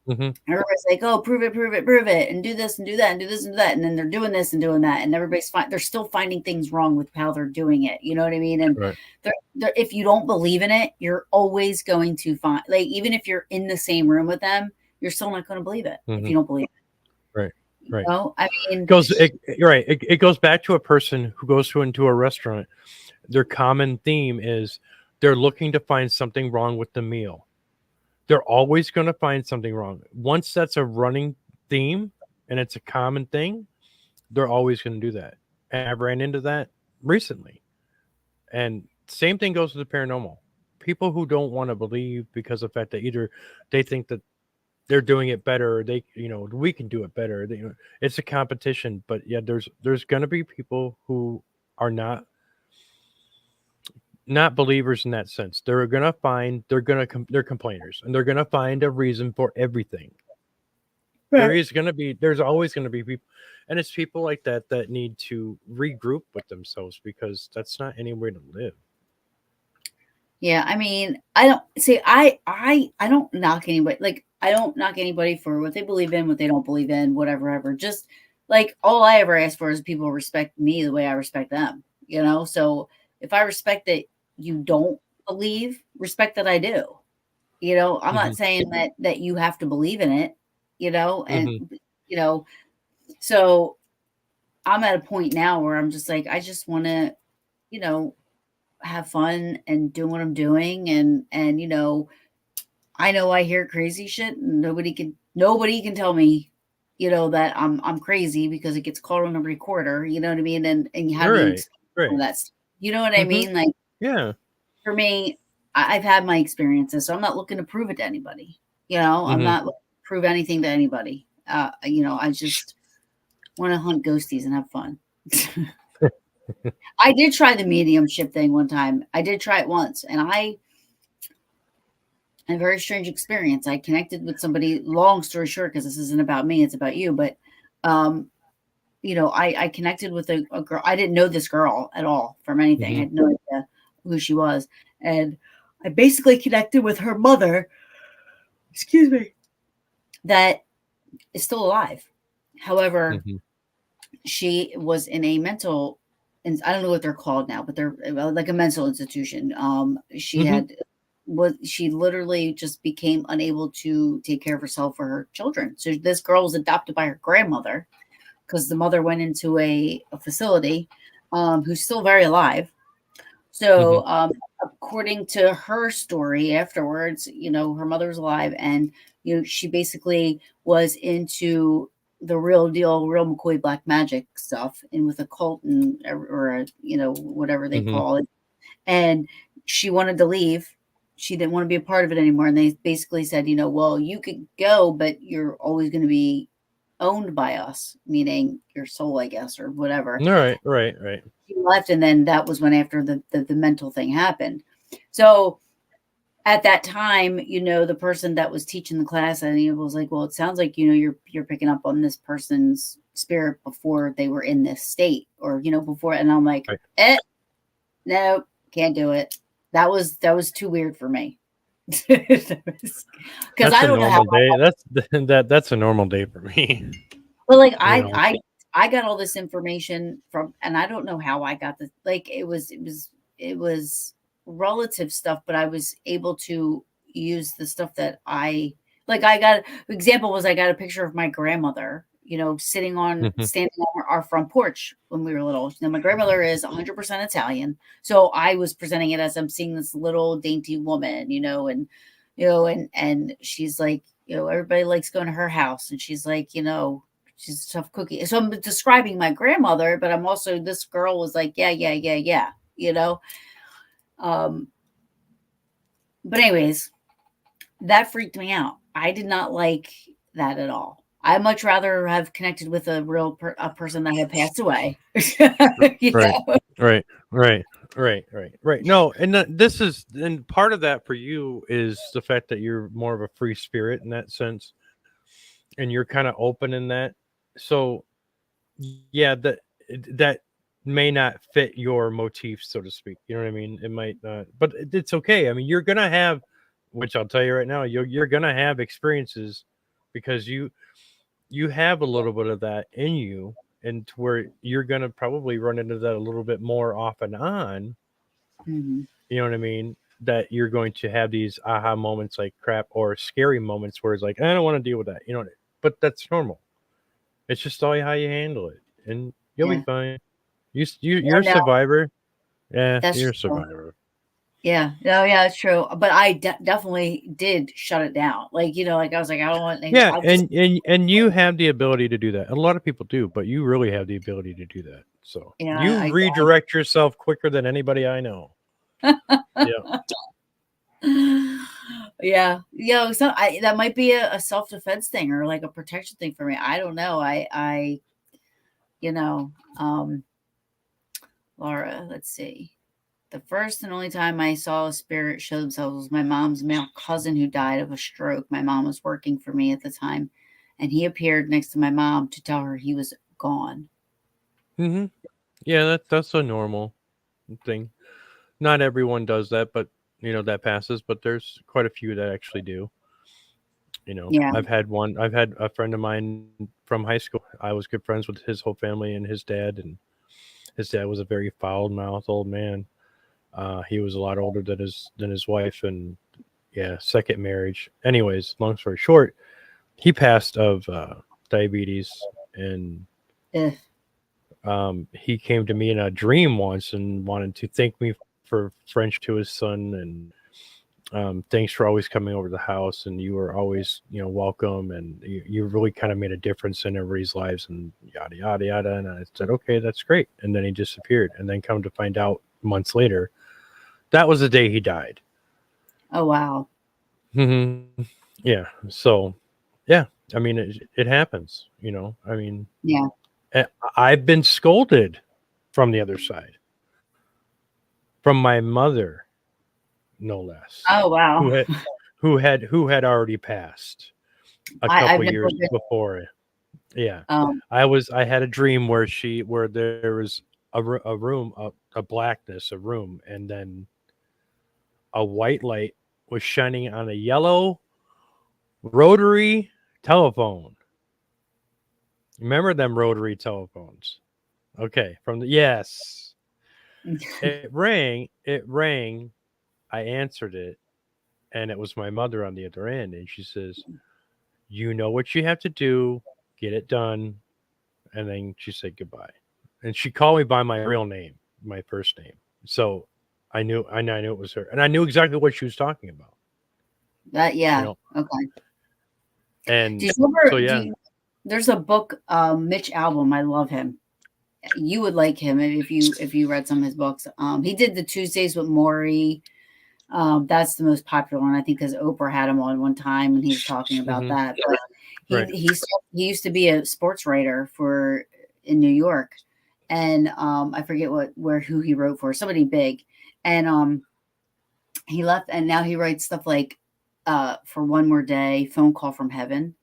Hmm. Everybody's like, "Oh, prove it, and do this and do that and do this and do that," and then they're doing this and doing that, and they're still finding things wrong with how they're doing it. You know what I mean? And Right. if you don't believe in it, you're always going to find, like, even if you're in the same room with them, you're still not going to believe it if Hmm. you don't believe it. Right. right. I mean, Goes right. It goes back to a person who goes into a restaurant. Their common theme is they're looking to find something wrong with the meal. They're always going to find something wrong. Once that's a running theme and it's a common thing, they're always going to do that. And I've ran into that recently. And same thing goes with the paranormal. People who don't want to believe because of the fact that either they think that they're doing it better, or they, we can do it better. It's a competition, but yeah, there's going to be people who are not believers in that sense. They're complainers, and they're gonna find a reason for everything. right. There's always gonna be people, and it's people like that that need to regroup with themselves because that's not any way to live. Yeah, I mean, I don't see. I don't knock anybody. Like, I don't knock anybody for what they believe in, what they don't believe in, whatever, ever. Just like all I ever ask for is people respect me the way I respect them. So if I respect that you don't believe, respect that I do. I'm not Hmm. saying that you have to believe in it. And Hmm. you know, so I'm at a point now where I'm just like, I just want to, you know, have fun and do what I'm doing, and I know I hear crazy shit, and nobody can tell me, that I'm crazy because it gets caught on a recorder. You know what I mean? And how do you Right. explain all Right. that stuff? You know what I Hmm. mean? Like, Yeah. for me, I've had my experiences, so I'm not looking to prove it to anybody. I'm Hmm. not looking to prove anything to anybody. I just want to hunt ghosties and have fun. I did try the mediumship thing one time. I did try it once, and I had a very strange experience. I connected with somebody. Long story short, because this isn't about me, it's about you. But, um, I connected with a girl. I didn't know this girl at all from anything. I Hmm. had no idea who she was, and I basically connected with her mother. Excuse me. That is still alive. However, Hmm. she was in a mental, and I don't know what they're called now, but they're like a mental institution. Hmm. She literally just became unable to take care of herself or her children. So this girl was adopted by her grandmother because the mother went into a facility, who's still very alive. Hmm. So, according to her story afterwards, her mother was alive, and she basically was into the real deal, real McCoy black magic stuff, and with a cult and or whatever they Hmm. call it. And she wanted to leave. She didn't want to be a part of it anymore. And they basically said, well, you could go, but you're always going to be owned by us, meaning your soul, I guess, or whatever. All right. Right. Right. She left, and then that was when after the mental thing happened. So at that time, the person that was teaching the class, and he was like, well, it sounds like you're picking up on this person's spirit before they were in this state, or before. And I'm like, Right. no, can't do it. That was too weird for me. Because That's I a don't know how. normal day. That's a normal day for me. But like You I know. I I got all this information from, and I don't know how I got this. Like it was relative stuff, but I was able to use the stuff that I got. Example was I got a picture of my grandmother, Hmm. standing on our front porch when we were little. Now my grandmother is 100% Italian, so I was presenting it as I'm seeing this little dainty woman, and she's like, everybody likes going to her house, and she's like, she's a tough cookie. So I'm describing my grandmother, but I'm also, this girl was like, yeah, yeah, yeah, yeah, you know. Um, but anyways, that freaked me out. I did not like that at all. I much rather have connected with a person that had passed away. you Right. know? Right. Right. Right. Right. Right. No, and this is, and part of that for you is the fact that you're more of a free spirit in that sense, and you're kind of open in that. So yeah, that may not fit your motif, so to speak. You know what I mean? It might not, but it's okay. I mean, you're gonna have, which I'll tell you right now, you're gonna have experiences because you have a little bit of that in you, and to where you're gonna probably run into that a little bit more off and on. Mhm. You know what I mean? That you're going to have these aha moments like crap, or scary moments where it's like, I don't want to deal with that. But that's normal. It's just all how you handle it, and you'll be Yeah. fine. Yeah, You're a no, survivor. Yeah, that's you're a true. survivor. Yeah. No, yeah, it's true. But I definitely did shut it down. Like, like I was like, I don't want any, Yeah, I'll just, and you have the ability to do that. A lot of people do, but you really have the ability to do that. So yeah, you redirect yourself quicker than anybody I know. Yeah. yeah. So that might be a self-defense thing or like a protection thing for me. I don't know. You know, um, Laura, let's see. The first and only time I saw a spirit show themselves was my mom's male cousin who died of a stroke. My mom was working for me at the time, and he appeared next to my mom to tell her he was gone. Hmm. Yeah, that's a normal thing. Not everyone does that, but that passes. But there's quite a few that actually do. Yeah. I've had one. I've had a friend of mine from high school. I was good friends with his whole family and his dad, and his dad was a very foul-mouthed old man. He was a lot older than his wife, and yeah, second marriage. Anyways, long story short, he passed of diabetes, and Ugh. he came to me in a dream once and wanted to thank me for friendship to his son, and thanks for always coming over to the house, and you were always welcome, and you really kind of made a difference in everybody's lives, and yada yada yada. And I said, okay, that's great. And then he disappeared, and then come to find out months later, that was the day he died. Oh wow. Hmm. Yeah. So, yeah, I mean, it happens. I mean, Yeah. I've been scolded from the other side, from my mother, no less, Oh who wow. had who had already passed a I've couple never years been. before. Yeah, Um. I had a dream where there was a room, a blackness, a room, and then a white light was shining on a yellow rotary telephone. Remember them rotary telephones? Okay, from the yes. It rang, it rang. I answered it, and it was my mother on the other end, and she says, "You know what you have to do, get it done." And then she said goodbye. And she called me by my real name, my first name. So I knew it was her. And I knew exactly what she was talking about, That you yeah. know. Okay. And Did you so ever? yeah. There's a book, Mitch Albom. I love him. You would like him if you read some of his books. He did the Tuesdays with Maury. That's the most popular one, I think, because Oprah had him on one time and he was talking about Hmm. that. But he Right. he he used to be a sports writer for in New York, and I forget who he wrote for, somebody big, and he left, and now he writes stuff like for One More Day, Phone Call from Heaven.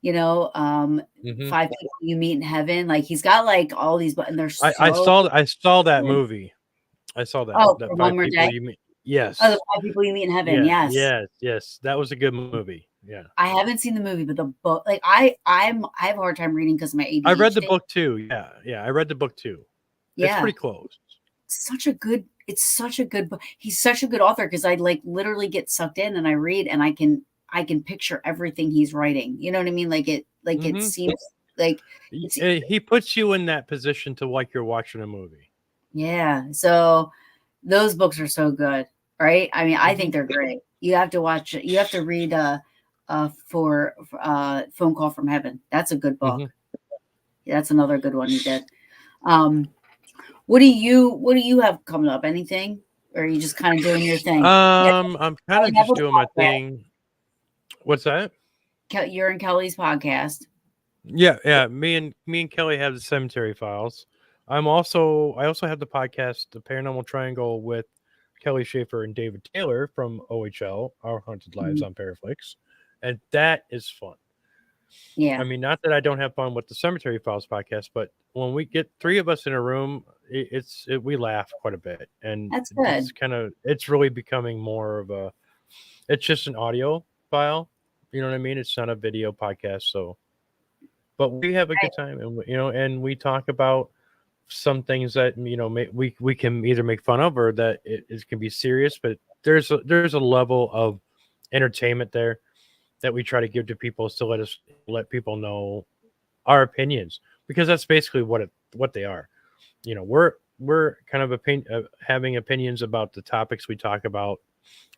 You know, Hmm. Five People You Meet in Heaven. Like he's got like all these, but and they're I so saw that good. movie. I saw Oh, that for One five More people Day. you meet. Oh, the Yes. Five People You Meet in Heaven. Yeah. Yes. Yes. Yes. That was a good movie. Yeah. I haven't seen the movie, but the book, like I have a hard time reading because of my I read the ADHD. book too. Yeah. Yeah. I read the book too. It's Yeah, pretty close. such a good. It's such a good book. He's such a good author because I like literally get sucked in and I read and I can picture everything he's writing. You know what I mean? It Hmm. seems like it's He puts you in that position to like you're watching a movie. yeah. So those books are so good, right? I mean, I Hmm. think they're great. You have to watch. You have to read for Phone Call from Heaven. That's a good book. Hmm. Yeah, that's another good one he did. Um, what do you have coming up? Anything? Or are you just kind of doing your thing? Yeah, I'm kind Kelly of have just doing my a podcast. thing. What's that? You're in Kelly's podcast. Yeah, yeah. Me and Kelly have the Cemetery Files. I also have the podcast The Paranormal Triangle with Kelly Schaefer and David Taylor from OHL, Our Haunted Lives Mhm. on Paraflix, and that is fun. I Yeah, mean, not that I don't have fun with the Cemetery Files podcast, but when we get three of us in a room, we laugh quite a bit, and that's good. it's really becoming more of a it's just an audio file. You know what I mean? It's not a video podcast, so but we have a Right. good time, and and we talk about some things that we can either make fun of or that it can be serious, but there's a level of entertainment there that we try to give to people to let people know our opinions, because that's basically what they are. We're kind of having opinions about the topics we talk about.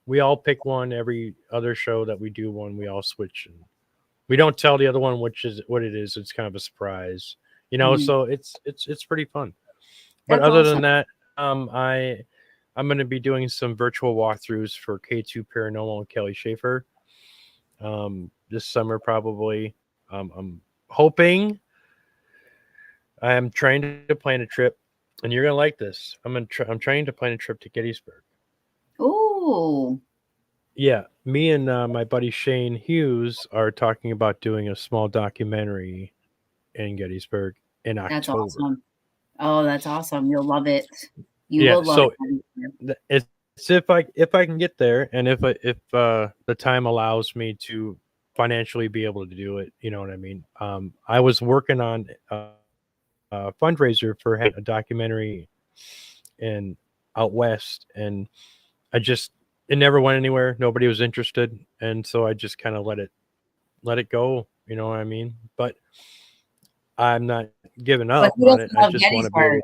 We all pick one every other show that we do one. We all switch, and we don't tell the other one which is what it is. It's kind of a surprise, Mhm. So it's pretty fun. But That's other awesome. than that, I'm going to be doing some virtual walkthroughs for K2 Paranormal and Kelly Schaefer this summer probably. I'm hoping. I'm trying to plan a trip, and you're gonna like this. I'm trying to plan a trip to Gettysburg. Ooh, Yeah, me and my buddy Shane Hughes are talking about doing a small documentary in Gettysburg in that's October. awesome. Oh, that's awesome. You'll love it. You Yeah, will love so it. it's if I can get there, and if the time allows me to financially be able to do it, you know what I mean. I was working on a fundraiser for having a documentary in out west, and I just it never went anywhere. Nobody was interested, and so I just kind of let it go. You know what I mean? But I'm not giving up But on who it. I doesn't just love want to be able. Gettysburg?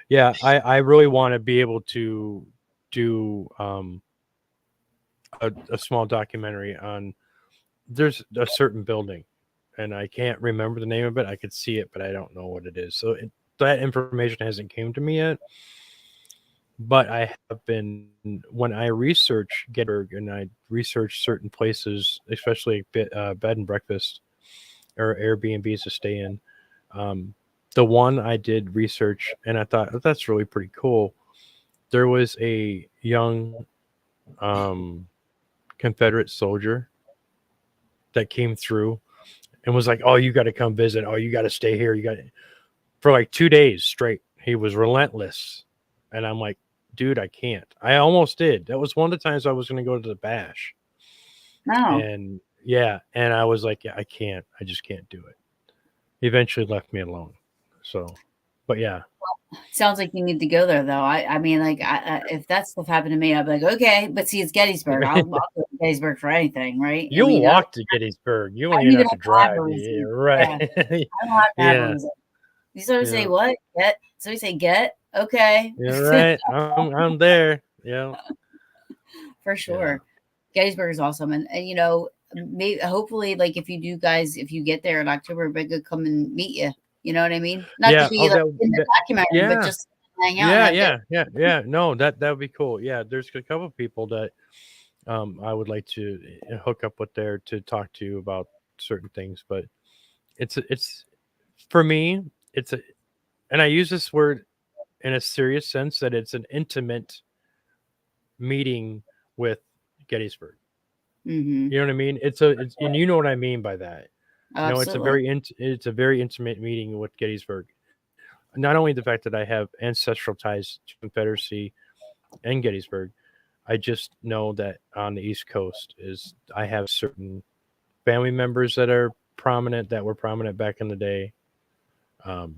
Yeah, I really want to be able to do a small documentary on. There's a certain building, and I can't remember the name of it. I could see it, but I don't know what it is. So that information hasn't came to me yet. But I have been when I research Gettysburg and I research certain places, especially bed and breakfast or Airbnbs to stay in. Um, the one I did research and I thought, "Oh, that's really pretty cool." There was a young um, Confederate soldier that came through and was like, "Oh, you got to come visit. Oh, you got to stay here. You got for like 2 days straight." He was relentless, and I'm like, "Dude, I can't." I almost did. That was one of the times I was going to go to the bash, No. and yeah, and I was like, "Yeah, I can't. I just can't do it." He eventually left me alone. So, but yeah, Sounds like you need to go there, though. I mean, like, if that stuff happened to me, I'd be like, okay, but see, it's Gettysburg. I'll go to Gettysburg for anything, right? I you'll mean, walk to Gettysburg. You I won't don't even even have have to to have a drive. Yeah, reason. right. Yeah, I don't have to have a Yeah, reason. You sort of say yeah, what? Get. So we say get. Okay, you're right. I'm there. Yeah, for yeah, sure. Gettysburg is awesome, and maybe hopefully, like if you do guys, if you get there in October, we could come and meet you. You know what I mean? Not to yeah. be Oh, like in the that documentary, but yeah. just hang out and Yeah, have dinner. yeah, yeah, yeah. No, that would be cool. Yeah, there's a couple of people that I would like to hook up with there to talk to you about certain things. But it's for me, it's a and I use this word in a serious sense that it's an intimate meeting with Gettysburg. Mm-hmm. You know what I mean? And you know what I mean by that. It's a Absolutely. it's a very intimate meeting with Gettysburg. Not only the fact that I have ancestral ties to Confederacy and Gettysburg, I just know that on the East Coast is I have certain family members that are prominent that were prominent back in the day, um,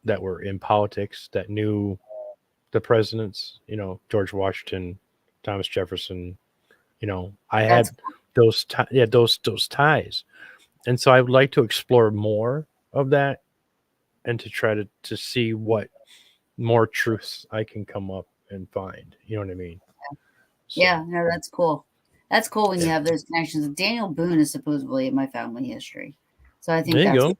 that were in politics, that knew the presidents, George Washington, Thomas Jefferson. I That's had those ties, and so I would like to explore more of that and to try to see what more truths I can come up and find. You know what I mean? yeah, So no, that's cool. That's cool when you yeah, have those connections. Daniel Boone is supposedly in my family history, so I think there you that's go.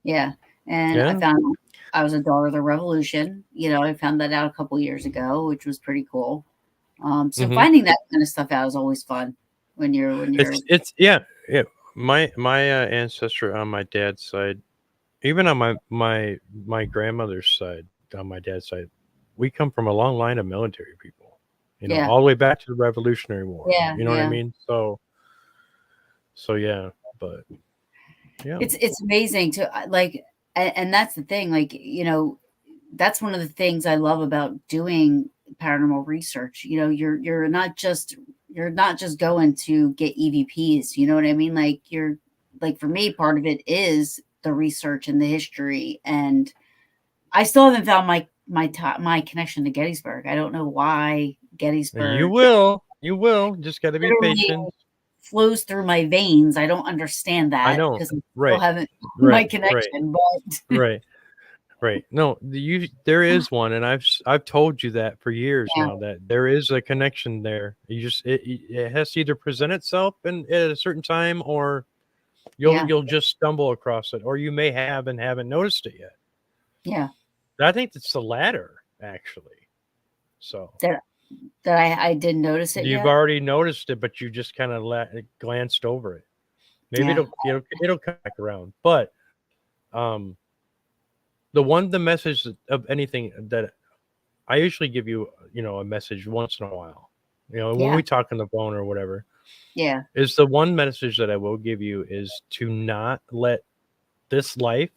yeah. And I Yeah. found I was a daughter of the Revolution. I found that out a couple years ago, which was pretty cool. So Hmm. finding that kind of stuff out is always fun when you're It's yeah, yeah. My ancestor on my dad's side, even on my grandmother's side, on my dad's side, we come from a long line of military people. yeah, All the way back to the Revolutionary War. yeah, You know what I yeah. mean? So yeah, but yeah, It's amazing to like, and that's the thing. Like that's one of the things I love about doing paranormal research. You're not just going to get EVPs. You know what I mean? Like you're like for me, part of it is the research and the history. And I still haven't found my connection to Gettysburg. I don't know why you Gettysburg. will, you will. Just got to be Literally, patient. flows through my veins. I don't understand I that know. because I still Right. haven't my Right. Right. connection, but Right. Right. No, there is one, and I've told you that for years yeah, now that there is a connection there. You just it has to either present itself at a certain time, or yeah, you'll just stumble across it, or you may have and haven't noticed it yet. yeah. I think it's the latter, actually. So That I didn't notice it you've yet. already noticed it, but you just kind of glanced over it. Maybe Yeah, it'll come back around, but um, the message of anything that I usually give you, a message once in a while. When yeah, we talk on the phone or whatever, yeah, is the one message that I will give you is to not let this life,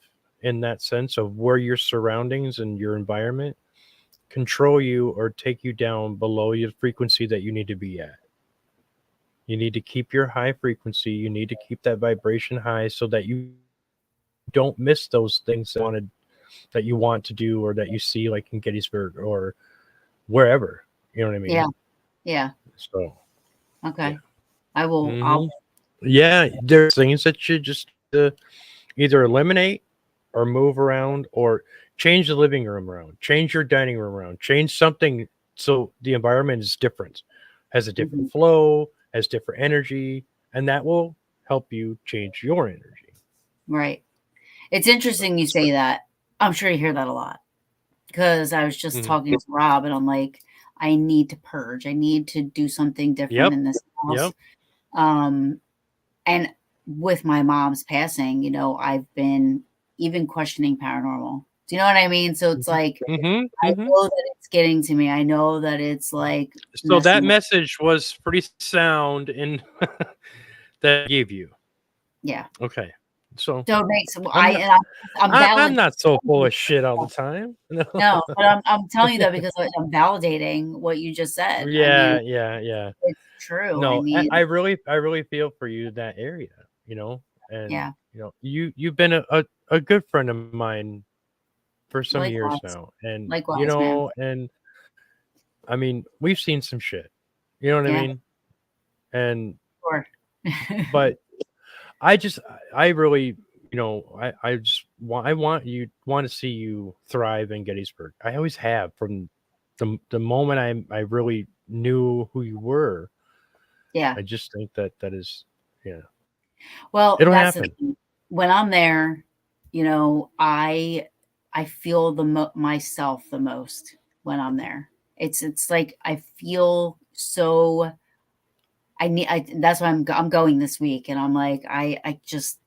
in that sense of where your surroundings and your environment, control you or take you down below your frequency that you need to be at. You need to keep your high frequency. You need to keep that vibration high so that you don't miss those things that you want to do or that you see like in Gettysburg or wherever. You know what I yeah, mean? yeah. So yeah. Okay. I will. Hmm. Yeah, there's things that you just either eliminate or move around or change the living room around, change your dining room around, change something so the environment is different, has a different Mhm. flow, has different energy, and that will help you change your energy. Right. It's So, interesting you say that. I'm sure you hear that a lot because I was just mhm. talking to Rob and I'm like, I need to purge. I need to do something different Yep, in this house. yep, Um, and with my mom's passing, I've been even questioning paranormal. Do you know what I mean? So it's mhm, like, mhm, I mhm. know that it's getting to me. I know that it's like So that messing with, message was pretty sound in that I gave you. yeah. Okay, so So it makes, I'm not I'm I'm validating. not so full of shit all the time. No. No, but I'm telling you that because I'm validating what you just said. I mean, Yeah, yeah, yeah. it's true. I No, mean, I really feel for you in that area, and yeah, you've been a good friend of mine for some years likewise. now, and Likewise, man. and I mean we've seen some shit, you know what I Yeah, mean, and sure. but I just I really I just want to see you thrive in Gettysburg. I always have from the moment I really knew who you were. Yeah. I just think that is yeah. Well, It'll that's the happen. thing. When I'm there, I feel myself the most when I'm there. It's like I feel so that's why I'm going this week and I'm like I just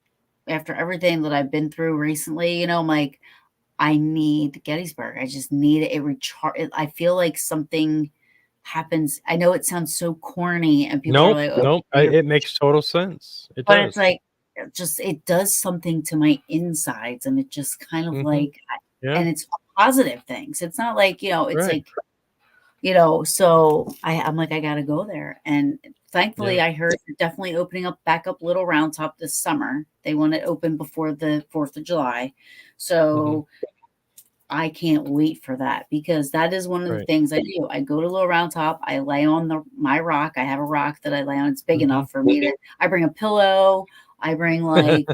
after everything that I've been through recently, I'm like I need Gettysburg. I just need it. It recharge. I feel like something happens. I know it sounds so corny, and people are Nope, like, "Oh, nope. you're," It makes total sense. It but it's does. like it does something to my insides, and it just kind of Mhm. like, Yeah. and it's positive things. It's not like it's Right. like So I'm like I got to go there, and thankfully Yeah. I heard they're definitely opening up back up Little Round Top this summer. They want it open before the 4th of July, Mhm. so I can't wait for that because that is one of the Right. things I do. I go to Little Round Top, I lay on my rock. I have a rock that I lay on. It's big Mhm. enough for me to. I bring a pillow. I bring like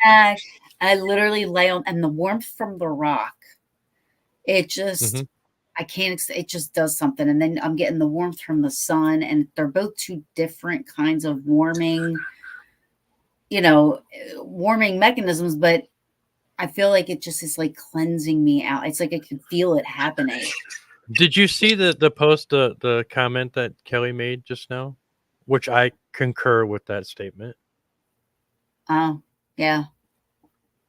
snack. I literally lay on, and the warmth from the rock, it just Mhm. I can't. It just does something, and then I'm getting the warmth from the sun, and they're both two different kinds of warming mechanisms, but I feel like it just is like cleansing me out. It's like I can feel it happening. Did you see the post, the comment that Kelly made just now? Which I concur with that statement. Oh, yeah.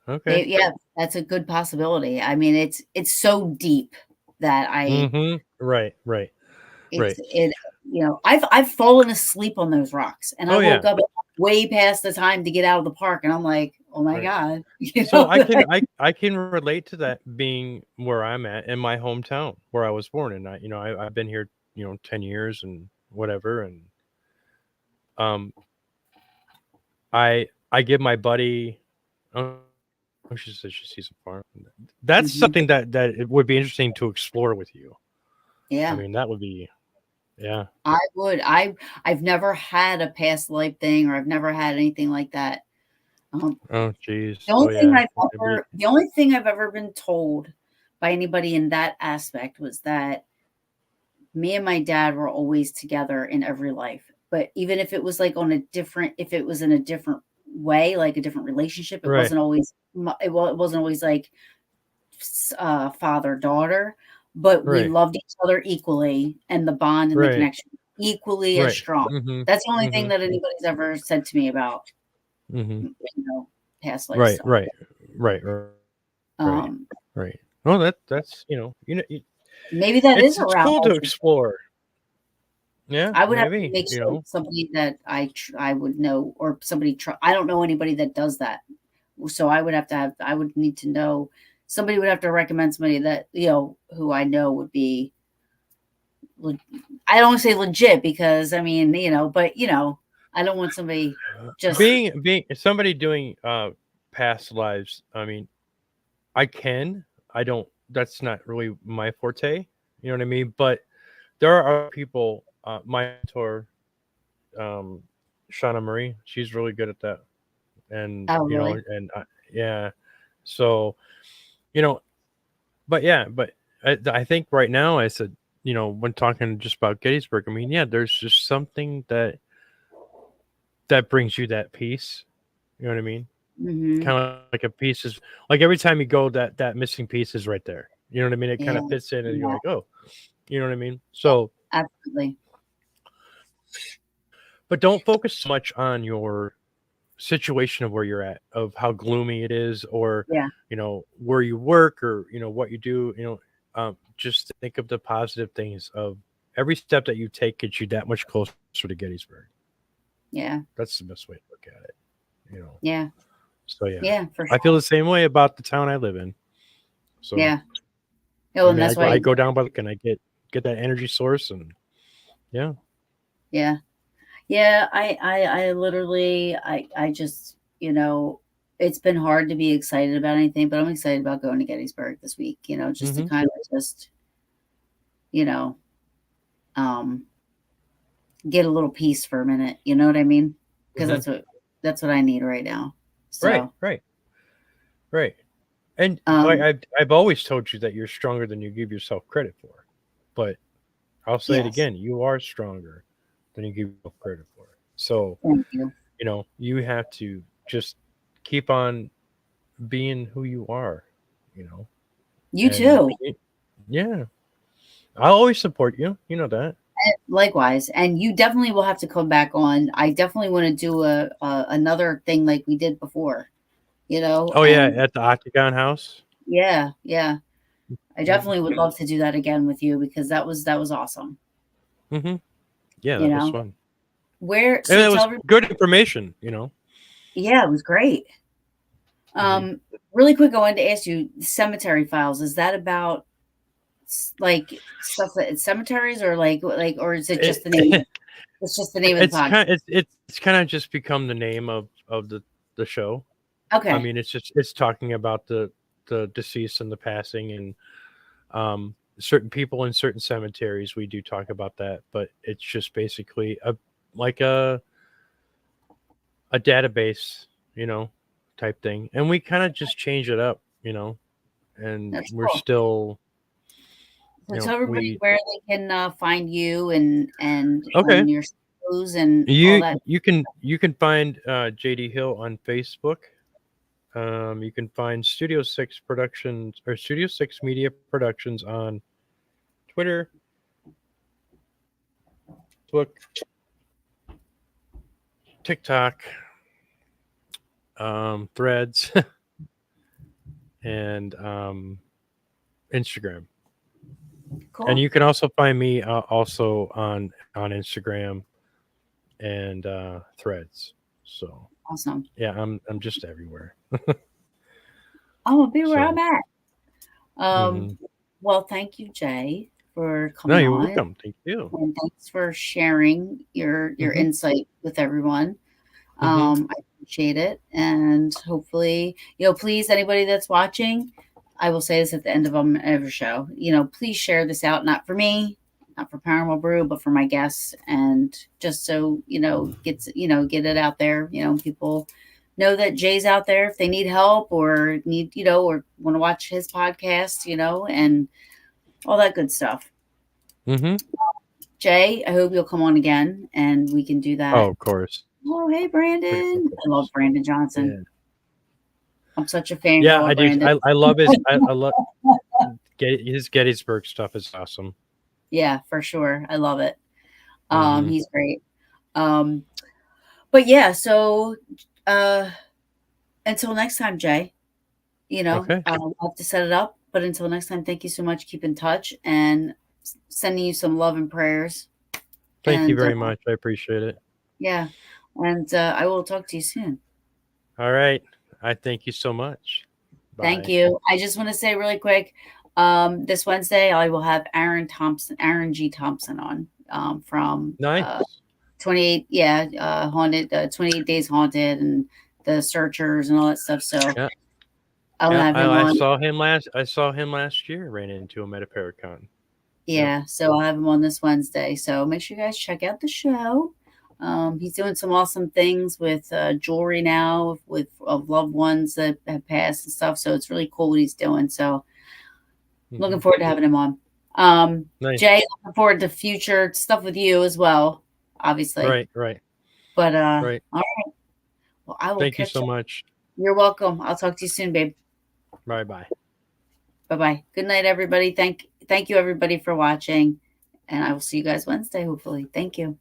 Okay. Yeah, that's a good possibility. I mean, it's so deep that Mhm. Right, right, right. I've fallen asleep on those rocks and I Oh, woke yeah. up way past the time to get out of the park and I'm like, "Oh my Right. god." So I can relate to that being where I'm at in my hometown where I was born, and I've been here 10 years and whatever, and um I give my buddy. Oh, she says she sees a farm. That's Mhm. something that it would be interesting to explore with you. I Yeah. mean, that would be. Yeah. I would. I've never had a past life thing, or I've never had anything like that. Um, Oh, geez. Oh, yeah. Maybe. The only thing I've ever been told by anybody in that aspect was that me and my dad were always together in every life. But even if it was like on a different, if it was in a different way, like a different relationship, it Right. wasn't always, it wasn't always like father daughter, but we Right. loved each other equally, and the bond and the Right. connection equally as Right. strong. Mm-hmm. That's the only thing Mm-hmm. that anybody's ever said to me about, Mm-hmm. you know, past life Right. stuff. Right. Right. Right. Um, Right. Well, that's Maybe that is a it's route cool I to should. explore. Yeah, I would have to maybe, make sure it's somebody that I would know, or somebody I don't know anybody that does that. So I would have to have, I would need to know, somebody would have to recommend somebody that, who I know would be, I don't want to say legit, because I mean, but I don't want somebody just, being somebody doing past lives. I mean, I can. I don't. That's not really my forte. You know what I mean? But there are other people. My mentor, um, Shauna Marie. She's really good at that, and oh, really? yeah. So you know, but yeah, but I think right now I said, when talking just about Gettysburg, I mean, yeah, there's just something that brings you that peace. You know what I mean? Hmm. Kind of like a piece is like every time you go, that missing piece is right there. You know what I mean? It kind Yeah, of fits in, and you're yeah, like, oh, you know what I mean? So, absolutely. but don't focus so much on your situation of where you're at, of how gloomy it is, or Yeah, where you work, or what you do. Just think of the positive things of every step that you take gets you that much closer to Gettysburg. yeah, That's the best way to look at it. You know. yeah, So yeah, yeah, for I feel sure. the same way about the town I live in. So Yeah. Oh, I and mean, that's I why, go down by the lake and I get that energy source, and yeah. yeah. Yeah, I literally, I just, it's been hard to be excited about anything, but I'm excited about going to Gettysburg this week, just to Hmm. kind of just, you know, um, get a little peace for a minute. You know what I mean? Because Hmm. that's what I need right now. Right, So, right, right. And like um, I've always told you that you're stronger than you give yourself credit for. But I'll say it yes, again, you are stronger than you give yourself credit for. So, thank you. you have to just keep on being who you are, you know. You And too. yeah, I'll always support you. You know that. Likewise, and you definitely will have to come back on. I definitely want to do another thing like we did before. Oh yeah, And at the Octagon House. yeah, yeah. I Mm-hmm. definitely would love to do that again with you, because that was awesome. Mm-hmm. Yeah, You that was know, fun. where And so it tell was everybody, good information. yeah, it was great. Hmm. Really quick, I wanted to ask you, cemetery files. Is that about like stuff that it's cemeteries, or or is it just It, the name? It's just the name of the it's podcast. kind it's kind of just become the name of the show. I Okay, mean, it's talking about the deceased and the passing, and certain people in certain cemeteries. We do talk about that, but it's just basically like a database, you know, type thing, and we kind of just change it up, and that's we're cool. still, So tell everybody we where they can find you, and okay. on your shows and all You that. you can find JD Hill on Facebook. You can find Studio Six Productions or Studio Six Media Productions on Twitter, Facebook, TikTok, Threads, and Instagram. And Cool, you can also find me also on Instagram and Threads. So awesome. yeah, I'm just everywhere. I'm gonna be where I'm So at. Um, hmm well, thank you, Jay, for no, coming you're on, welcome. Thank you. and thanks for sharing your Hmm. insight with everyone. Hmm. I appreciate it, and hopefully, please, anybody that's watching, I will say this at the end of every show. Please share this out, not for me, not for Paranormal Brew, but for my guests, and just so get it out there. People know that Jay's out there if they need help or or want to watch his podcast, and all that good stuff. Mm-hmm. Jay, I hope you'll come on again and we can do Oh, that. of course. Oh, hey, Brandon. Of I love course. Brandon Yeah. Johnson. I'm such a Yeah, fangirl I of do. Brandon. I love I love his Gettysburg stuff is awesome. Yeah, for sure. I love it. Mm-hmm. He's great. Um, but yeah, so uh until next time, Jay, Okay. we'll have to set it up. But until next time, thank you so much. Keep in touch and sending you some love and prayers. Thank you And very much. I appreciate it. yeah, and I will talk to you soon. All right. I thank you so much. Thank Bye. you. I just want to say really quick, this Wednesday I will have Aaron G. Thompson on from Nice. 28, yeah, haunted, 28 Days Haunted, and the Searchers and all that stuff. So Yeah. I'll Yeah. have him I on. saw him last. I saw him last year. Ran into him at a Paracon. Yep. Yeah, so I'll have him on this Wednesday. So make sure you guys check out the show. He's doing some awesome things with jewelry now, with of loved ones that have passed and stuff. So it's really cool what he's doing. So looking Mm-hmm. forward to having him on. Nice. Jay, looking forward to future stuff with you as well, obviously. Right. Right. But Right. all right. Well, I will Thank you catch so up. much. You're welcome. I'll talk to you soon, babe. Bye. Bye. Bye bye. Good night, everybody. Thank you, everybody, for watching, and I will see you guys Wednesday, hopefully. Thank you.